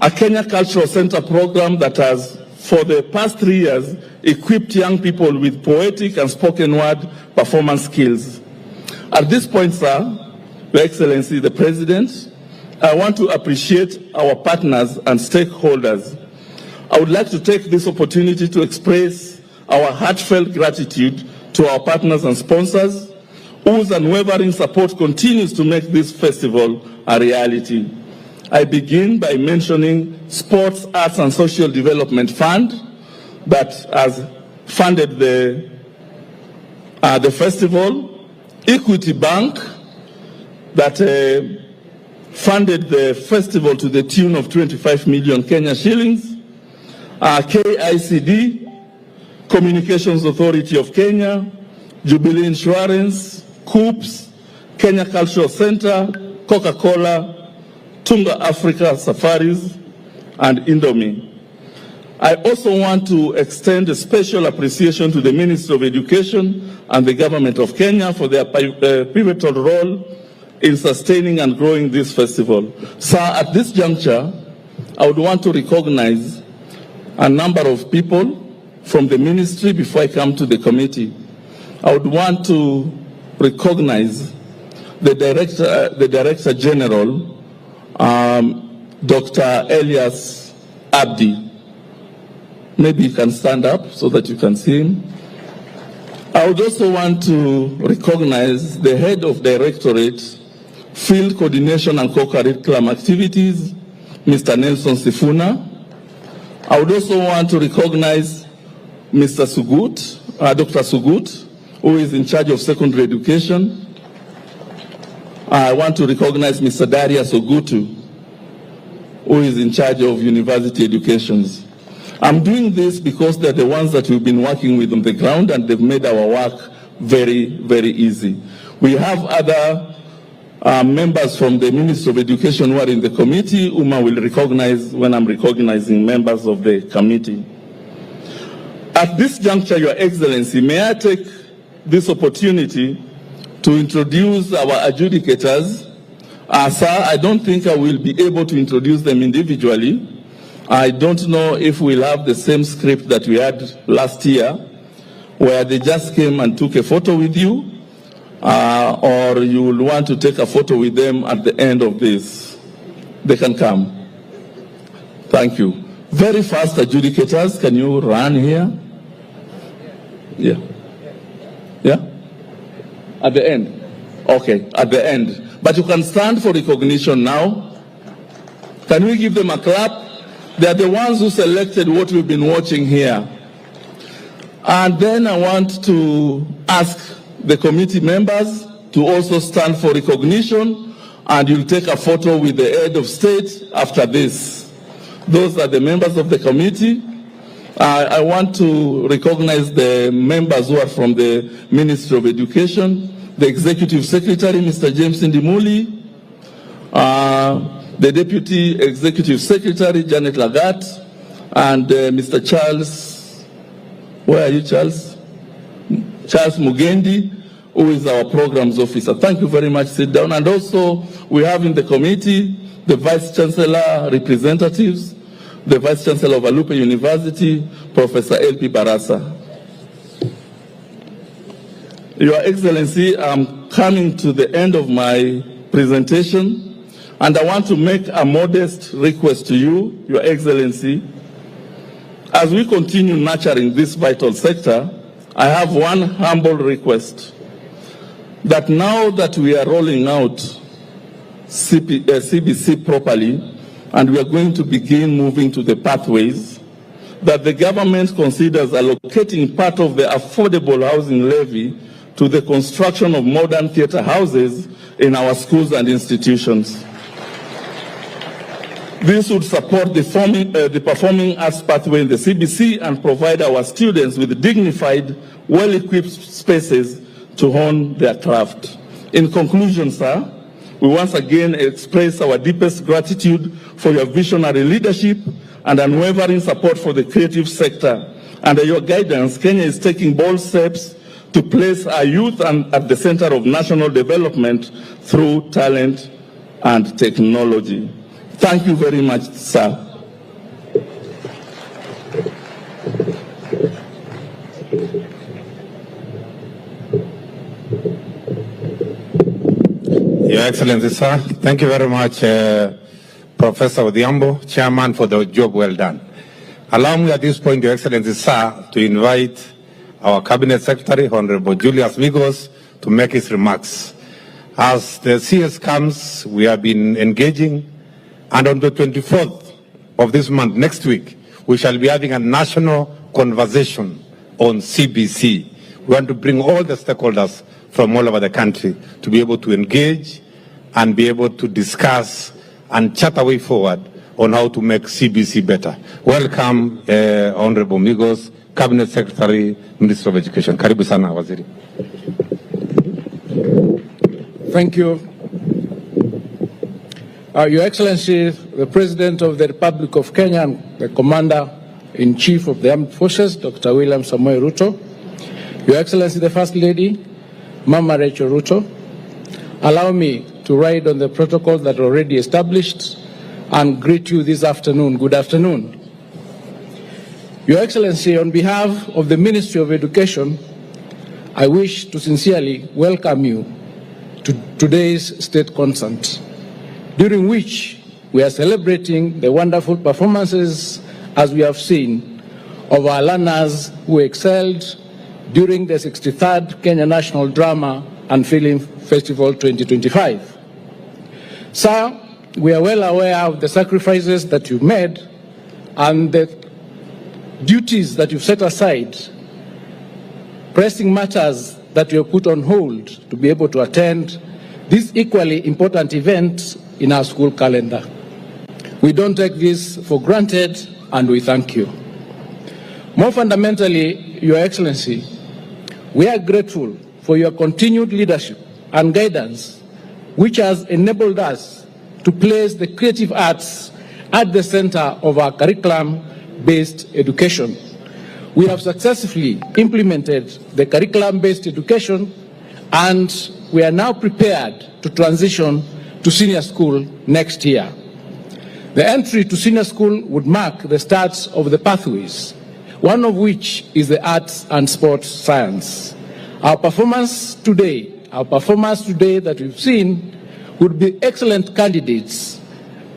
a Kenya Cultural Center program that has, for the past 3 years, equipped young people with poetic and spoken word performance skills. At this point, sir, Your Excellency, the President, I want to appreciate our partners and stakeholders. I would like to take this opportunity to express our heartfelt gratitude to our partners and sponsors, whose unwavering support continues to make this festival a reality. I begin by mentioning Sports, Arts and Social Development Fund that has funded the festival, Equity Bank that funded the festival to the tune of 25 million Kenya shillings, KICD, Communications Authority of Kenya, Jubilee Insurance, COOPS, Kenya Cultural Center, Coca-Cola, Tunga Africa Safaris, and Indomie. I also want to extend a special appreciation to the Ministry of Education and the Government of Kenya for their pivotal role in sustaining and growing this festival. Sir, at this juncture, I would want to recognize a number of people from the ministry before I come to the committee. I would want to recognize the Director General, Dr. Elias Abdi. Maybe you can stand up so that you can see him. I would also want to recognize the Head of Directorate, Field Coordination and Co-Curriculum Activities, Mr. Nelson Sifuna. I would also want to recognize Mr. Sugut, Dr. Sugut, who is in charge of secondary education. I want to recognize Mr. Darius Ogutu, who is in charge of university educations. I'm doing this because they're the ones that we've been working with on the ground, and they've made our work very, very easy. We have other members from the Ministry of Education who are in the committee, whom I will recognize when I'm recognizing members of the committee. At this juncture, Your Excellency, may I take this opportunity to introduce our adjudicators. Sir, I don't think I will be able to introduce them individually. I don't know if we'll have the same script that we had last year, where they just came and took a photo with you, or you will want to take a photo with them at the end of this. They can come. Thank you. Very fast adjudicators, can you run here? Yeah. Yeah? At the end? Okay, at the end. But you can stand for recognition now. Can we give them a clap? They are the ones who selected what we've been watching here. And then I want to ask the committee members to also stand for recognition, and you'll take a photo with the head of state after this. Those are the members of the committee. I want to recognize the members who are from the Ministry of Education, the Executive Secretary, Mr. James Ndimuli, the Deputy Executive Secretary, Janet Lagat, and Mr. Charles, where are you, Charles? Charles Mugendi, who is our programs officer. Thank you very much. Sit down. And also, we have in the committee the Vice Chancellor representatives, the Vice Chancellor of Alupe University, Professor L.P. Barasa. Your Excellency, I'm coming to the end of my presentation, and I want to make a modest request to you, Your Excellency. As we continue nurturing this vital sector, I have one humble request, that now that we are rolling out CBC properly, and we are going to begin moving to the pathways, that the government considers allocating part of the affordable housing levy to the construction of modern theatre houses in our schools and institutions. This would support the performing arts pathway in the CBC and provide our students with dignified, well-equipped spaces to hone their craft. In conclusion, sir, we once again express our deepest gratitude for your visionary leadership and unwavering support for the creative sector. Under your guidance, Kenya is taking bold steps to place our youth at the center of national development through talent and technology. Thank you very much, sir. Your Excellency, sir, thank you very much, Professor Odhiambo, Chairman, for the job well done. Allow me at this point, Your Excellency, sir, to invite our Cabinet Secretary, Honorable Julius Migos, to make his remarks. As the CS comes, we have been engaging, and on the 24th of this month, next week, we shall be having a national conversation on CBC. We want to bring all the stakeholders from all over the country to be able to engage and be able to discuss and chart a way forward on how to make CBC better. Welcome, Honorable Migos, Cabinet Secretary, Minister of Education. Karibu sana, Waziri. Thank you. Your Excellency, the President of the Republic of Kenya and the Commander-in-Chief of the Armed Forces, Dr. William Samoei Ruto, Your Excellency, the First Lady, Mama Rachel Ruto, allow me to ride on the protocols that are already established and greet you this afternoon. Good afternoon. Your Excellency, on behalf of the Ministry of Education, I wish to sincerely welcome you to today's state concert, during which we are celebrating the wonderful performances, as we have seen, of our learners who excelled during the 63rd Kenya National Drama and Film Festival 2025. Sir, we are well aware of the sacrifices that you've made and the duties that you've set aside, pressing matters that you have put on hold to be able to attend this equally important event in our school calendar. We don't take this for granted, and we thank you. More fundamentally, Your Excellency, we are grateful for your continued leadership and guidance, which has enabled us to place the creative arts at the center of our curriculum-based education. We have successfully implemented the curriculum-based education, and we are now prepared to transition to senior school next year. The entry to senior school would mark the start of the pathways, one of which is the arts and sports science. Our performance today that we've seen would be excellent candidates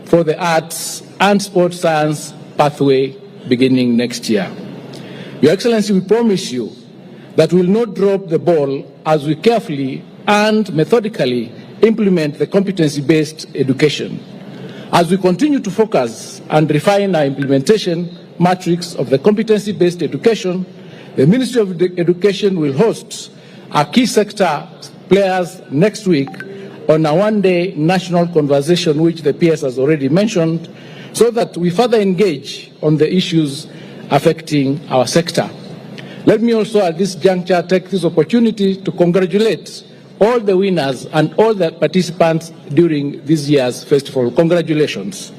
for the arts and sports science pathway beginning next year. Your Excellency, we promise you that we will not drop the ball as we carefully and methodically implement the competency-based education. As we continue to focus and refine our implementation matrix of the competency-based education, The Ministry of Education will host our key sector players next week on a one-day national conversation, which the PS has already mentioned, so that we further engage on the issues affecting our sector. Let me also at this juncture take this opportunity to congratulate all the winners and all the participants during this year's festival. Congratulations.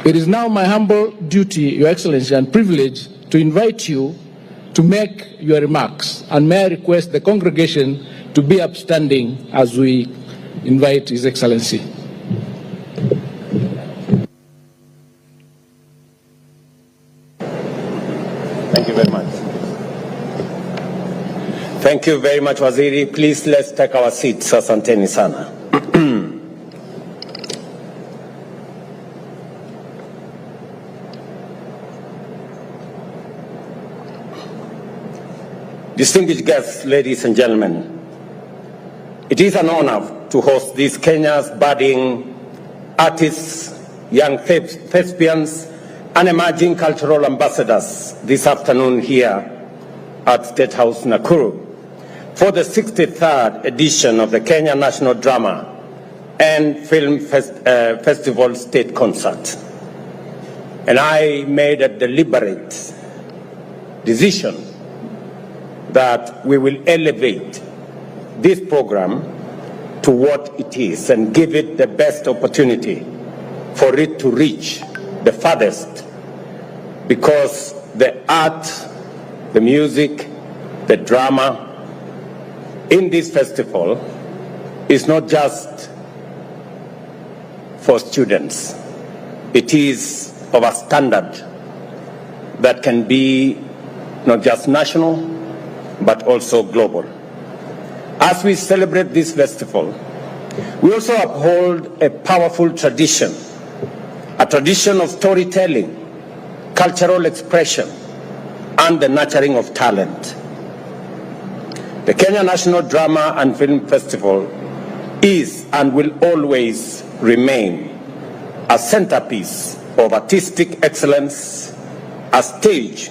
It is now my humble duty, Your Excellency, and privilege to invite you to make your remarks, and may I request the congregation to be upstanding as we invite His Excellency. Thank you very much. Thank you very much, Waziri. Please, let's take our seats. Asanteni sana. Distinguished guests, ladies and gentlemen, it is an honor to host these Kenya's budding artists, young thespians, and emerging cultural ambassadors this afternoon here at State House, Nakuru, for the 63rd edition of the Kenya National Drama and Film Festival State Concert. And I made a deliberate decision that we will elevate this program to what it is and give it the best opportunity for it to reach the farthest, because the art, the music, the drama in this festival is not just for students. It is of a standard that can be not just national, but also global. As we celebrate this festival, we also uphold a powerful tradition, a tradition of storytelling, cultural expression, and the nurturing of talent. The Kenya National Drama and Film Festival is and will always remain a centerpiece of artistic excellence, a stage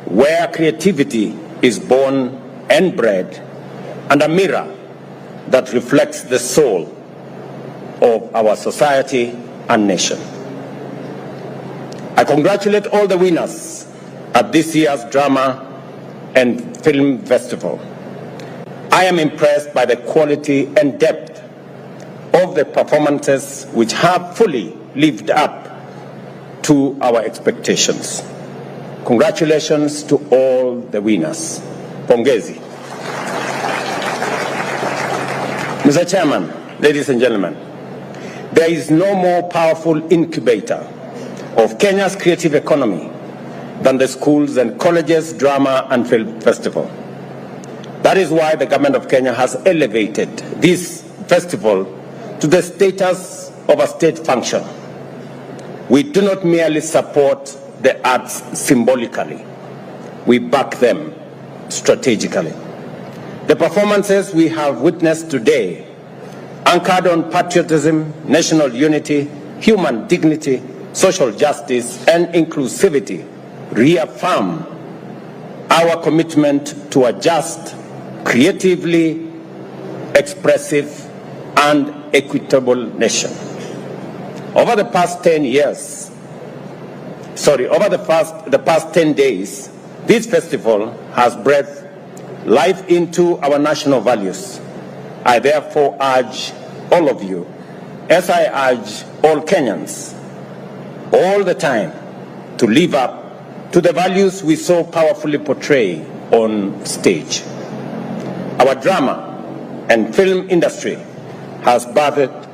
where creativity is born and bred, and a mirror that reflects the soul of our society and nation. I congratulate all the winners at this year's Drama and Film Festival. I am impressed by the quality and depth of the performances, which have fully lived up to our expectations. Congratulations to all the winners. Pongezi. Mr. Chairman, ladies and gentlemen, there is no more powerful incubator of Kenya's creative economy than the schools and colleges drama and film festival. That is why the government of Kenya has elevated this festival to the status of a state function. We do not merely support the arts symbolically, we back them strategically. The performances we have witnessed today, anchored on patriotism, national unity, human dignity, social justice, and inclusivity, reaffirm our commitment to a just, creatively expressive, and equitable nation. Over the past 10 days, this festival has breathed life into our national values. I therefore urge all of you, as I urge all Kenyans, all the time, to live up to the values we so powerfully portray on stage. Our drama and film industry has birthed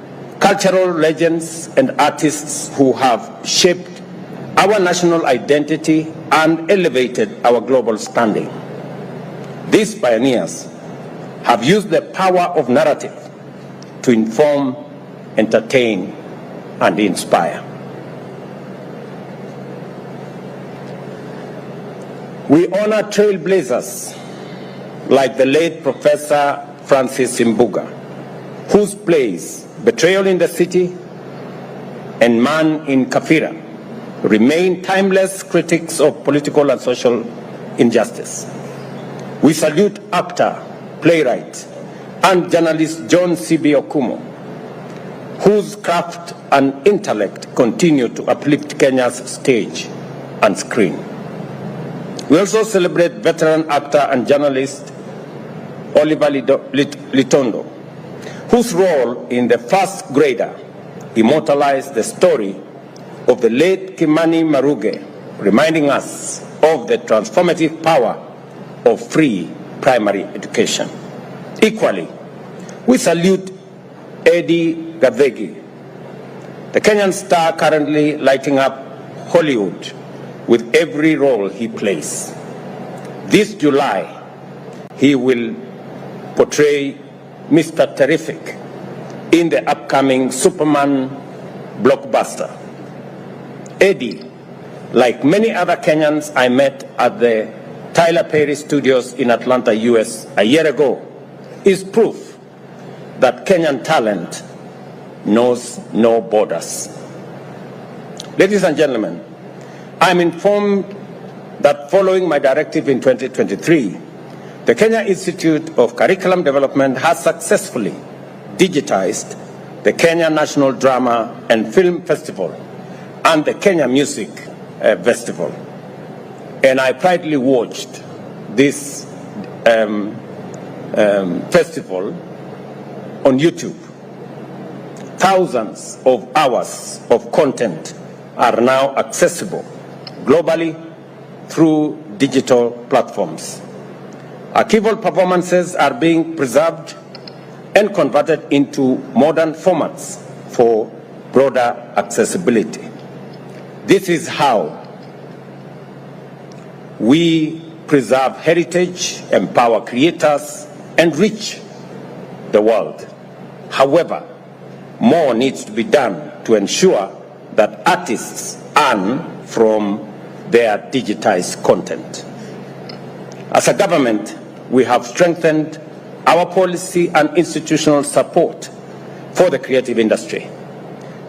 cultural legends and artists who have shaped our national identity and elevated our global standing. These pioneers have used the power of narrative to inform, entertain, and inspire. We honor trailblazers like the late Professor Francis Imbuga, whose plays Betrayal in the City and Man in Kafira remain timeless critics of political and social injustice. We salute actor, playwright, and journalist John C.B. Okumo, whose craft and intellect continue to uplift Kenya's stage and screen. We also celebrate veteran actor and journalist Oliver Litondo, whose role in The First Grader immortalized the story of the late Kimani Maruge, reminding us of the transformative power of free primary education. Equally, we salute Eddie Gadhegi, the Kenyan star currently lighting up Hollywood with every role he plays. This July, he will portray Mr. Terrific in the upcoming Superman blockbuster. Eddie, like many other Kenyans I met at the Tyler Perry Studios in Atlanta, US a year ago, is proof that Kenyan talent knows no borders. Ladies and gentlemen, I'm informed that following my directive in 2023, the Kenya Institute of Curriculum Development has successfully digitized the Kenya National Drama and Film Festival and the Kenya Music Festival. And I proudly watched this festival on YouTube. Thousands of hours of content are now accessible globally through digital platforms. Archival performances are being preserved and converted into modern formats for broader accessibility. This is how we preserve heritage, empower creators, and reach the world. However, more needs to be done to ensure that artists earn from their digitized content. As a government, we have strengthened our policy and institutional support for the creative industry.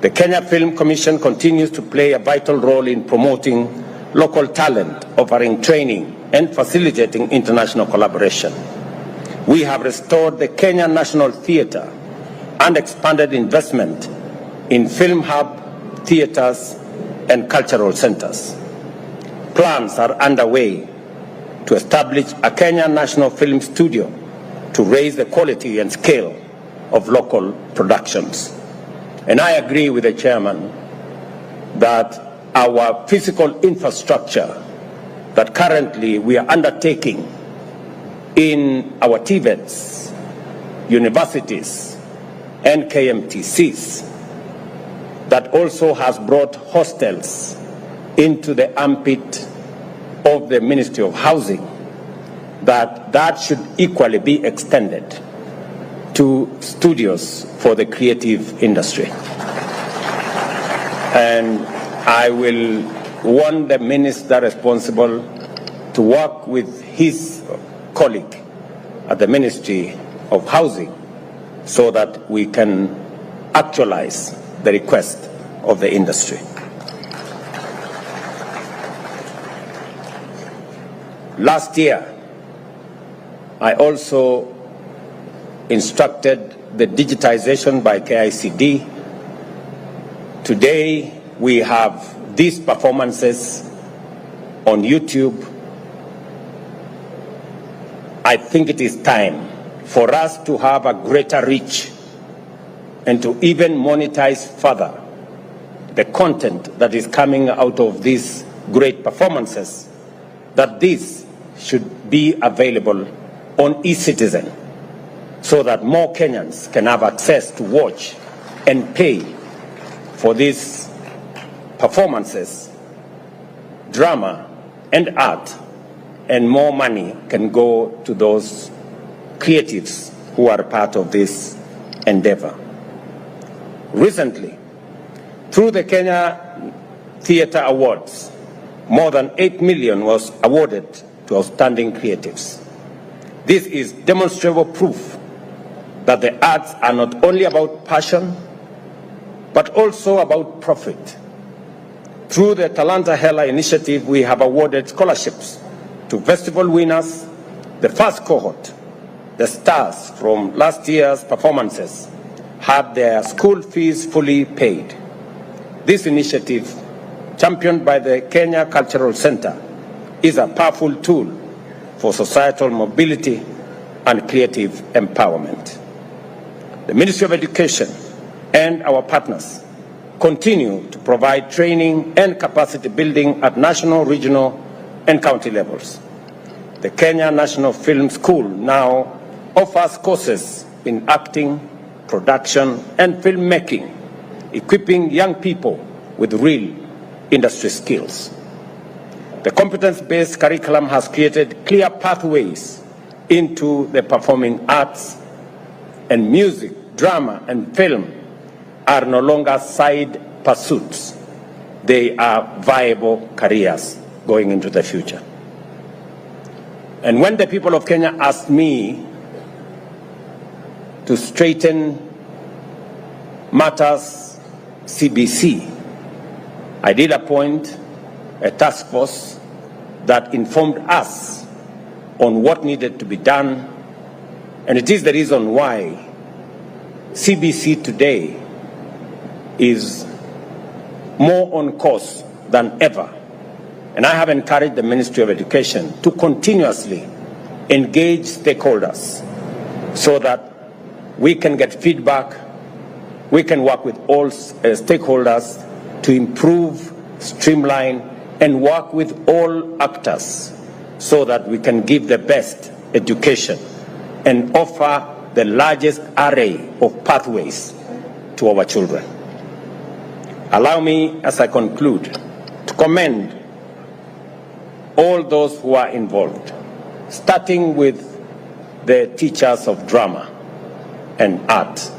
The Kenya Film Commission continues to play a vital role in promoting local talent, offering training, and facilitating international collaboration. We have restored the Kenya National Theatre and expanded investment in film hub, theatres, and cultural centres. Plans are underway to establish a Kenya National Film Studio to raise the quality and scale of local productions. And I agree with the chairman that our physical infrastructure that currently we are undertaking in our TVETs, universities, and KMTCs, that also has brought hostels into the armpit of the Ministry of Housing, that should equally be extended to studios for the creative industry. And I will want the minister responsible to work with his colleague at the Ministry of Housing so that we can actualize the request of the industry. Last year, I also instructed the digitization by KICD. Today, we have these performances on YouTube. I think it is time for us to have a greater reach and to even monetize further the content that is coming out of these great performances, that this should be available on eCitizen so that more Kenyans can have access to watch and pay for these performances, drama, and art, and more money can go to those creatives who are part of this endeavor. Recently, through the Kenya Theatre Awards, more than 8 million was awarded to outstanding creatives. This is demonstrable proof that the arts are not only about passion, but also about profit. Through the Talanta Hela initiative, we have awarded scholarships to festival winners. The first cohort, the stars from last year's performances, had their school fees fully paid. This initiative, championed by the Kenya Cultural Center, is a powerful tool for societal mobility and creative empowerment. The Ministry of Education and our partners continue to provide training and capacity building at national, regional, and county levels. The Kenya National Film School now offers courses in acting, production, and filmmaking, equipping young people with real industry skills. The competence-based curriculum has created clear pathways into the performing arts, and music, drama, and film are no longer side pursuits. They are viable careers going into the future. And when the people of Kenya asked me to straighten matters CBC, I did appoint a task force that informed us on what needed to be done, and it is the reason why CBC today is more on course than ever. And I have encouraged the Ministry of Education to continuously engage stakeholders so that we can get feedback, we can work with all stakeholders to improve, streamline, and work with all actors so that we can give the best education and offer the largest array of pathways to our children. Allow me, as I conclude, to commend all those who are involved, starting with the teachers of drama and art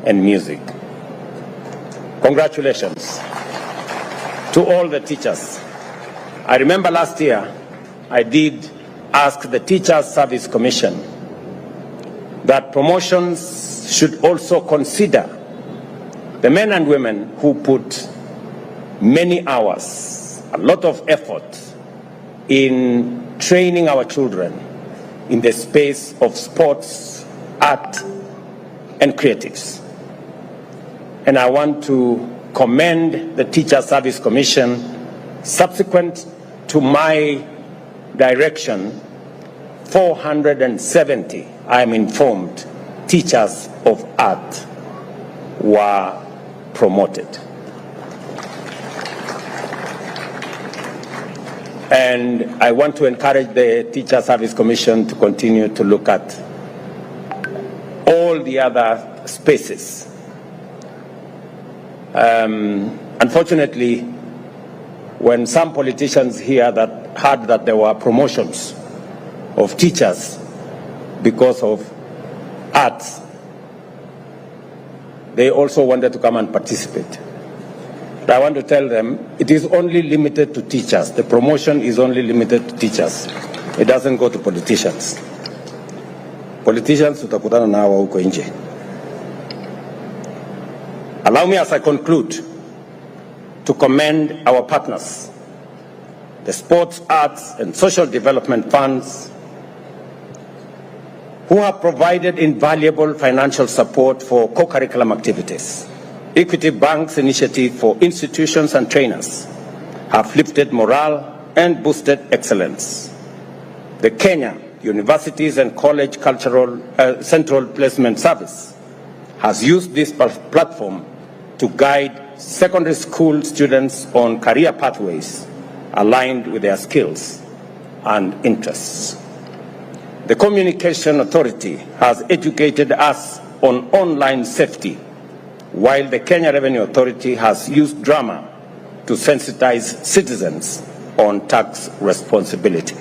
and music. Congratulations to all the teachers. I remember last year I did ask the Teachers Service Commission that promotions should also consider the men and women who put many hours, a lot of effort in training our children in the space of sports, art, and creatives. And I want to commend the Teacher Service Commission. Subsequent to my direction, 470, I am informed, teachers of art were promoted. And I want to encourage the Teacher Service Commission to continue to look at all the other spaces. Unfortunately, when some politicians heard that there were promotions of teachers because of arts, they also wanted to come and participate. But I want to tell them it is only limited to teachers. The promotion is only limited to teachers. It doesn't go to politicians. Politicians tutakutana nao huko nje. Allow me, as I conclude, to commend our partners, the Sports, Arts, and Social Development Funds, who have provided invaluable financial support for co-curriculum activities. Equity Bank's initiative for institutions and trainers have lifted morale and boosted excellence. The Kenya Universities and College Cultural Central Placement Service has used this platform to guide secondary school students on career pathways aligned with their skills and interests. The Communication Authority has educated us on online safety, while the Kenya Revenue Authority has used drama to sensitize citizens on tax responsibility.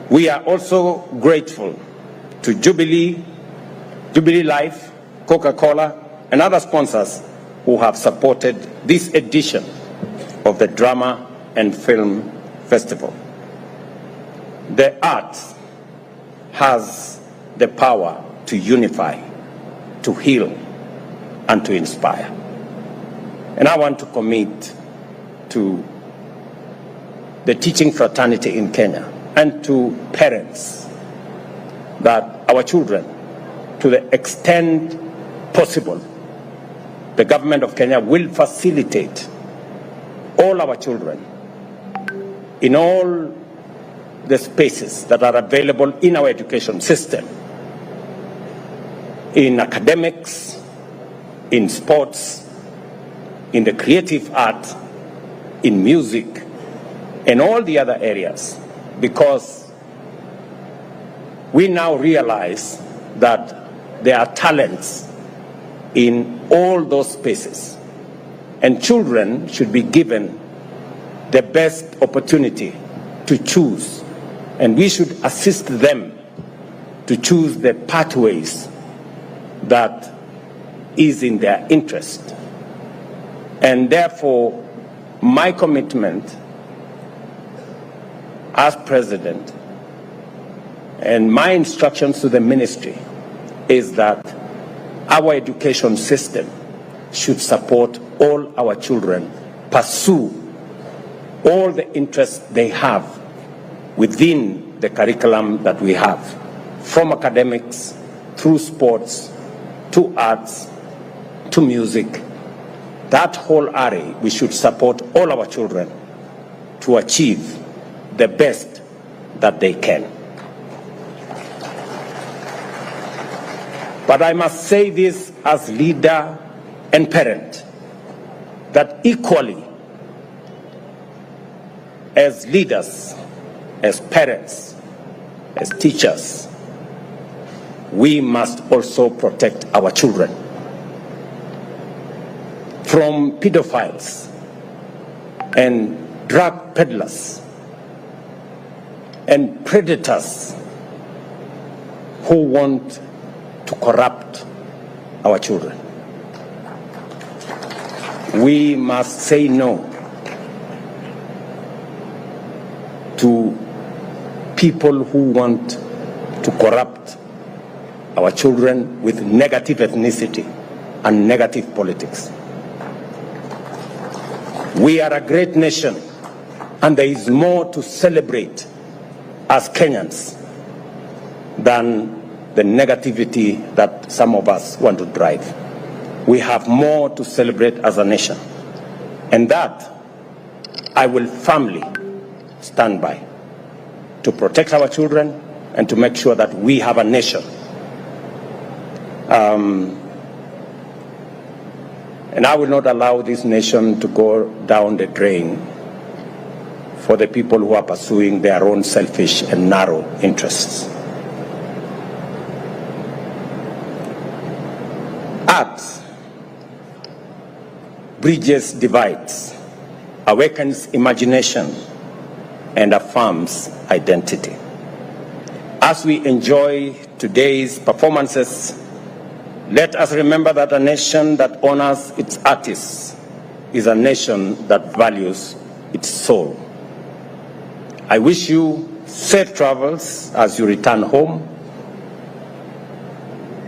We are also grateful to Jubilee Life, Coca-Cola, and other sponsors who have supported this edition of the Drama and Film Festival. The arts has the power to unify, to heal, and to inspire. And I want to commit to the teaching fraternity in Kenya and to parents that our children, to the extent possible, the government of Kenya will facilitate all our children in all the spaces that are available in our education system, in academics, in sports, in the creative art, in music, and all the other areas, because we now realize that there are talents in all those spaces, and children should be given the best opportunity to choose, and we should assist them to choose the pathways that is in their interest. And therefore, my commitment as president and my instructions to the ministry is that our education system should support all our children pursue all the interests they have within the curriculum that we have, from academics, through sports, to arts, to music. That whole array, we should support all our children to achieve the best that they can. But I must say this as leader and parent, that equally as leaders, as parents, as teachers, we must also protect our children from pedophiles and drug peddlers and predators who want to corrupt our children. We must say no to people who want to corrupt our children with negative ethnicity and negative politics. We are a great nation, and there is more to celebrate as Kenyans than the negativity that some of us want to drive. We have more to celebrate as a nation, and that I will firmly stand by, to protect our children and to make sure that we have a nation. And I will not allow this nation to go down the drain for the people who are pursuing their own selfish and narrow interests. Art bridges divides, awakens imagination, and affirms identity. As we enjoy today's performances, let us remember that a nation that honors its artists is a nation that values its soul. I wish you safe travels as you return home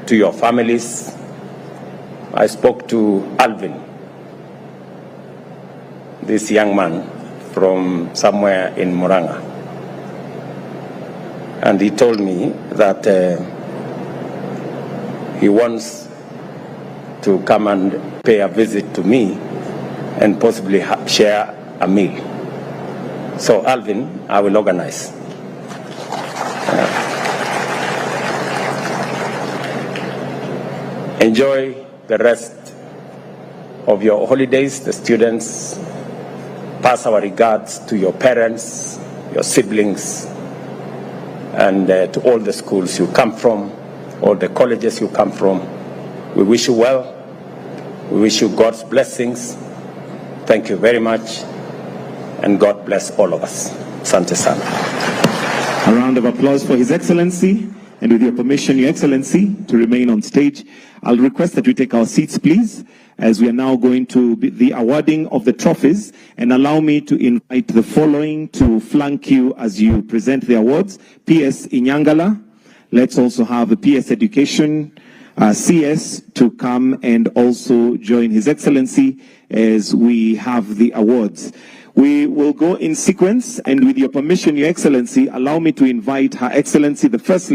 to your families. I spoke to Alvin, this young man from somewhere in Murang'a, and he told me that he wants to come and pay a visit to me and possibly share a meal. So Alvin, I will organize. Enjoy the rest of your holidays, the students. Pass our regards to your parents, your siblings, and to all the schools you come from, all the colleges you come from. We wish you well. We wish you God's blessings. Thank you very much, and God bless all of us. Asante sana. A round of applause for His Excellency, and with your permission, Your Excellency, to remain on stage. I'll request that we take our seats, please, as we are now going to be the awarding of the trophies, and allow me to invite the following to flank you as you present the awards. PS Inyangala. Let's also have the PS Education CS to come and also join His Excellency as we have the awards. We will go in sequence, and with your permission, Your Excellency, allow me to invite Her Excellency the First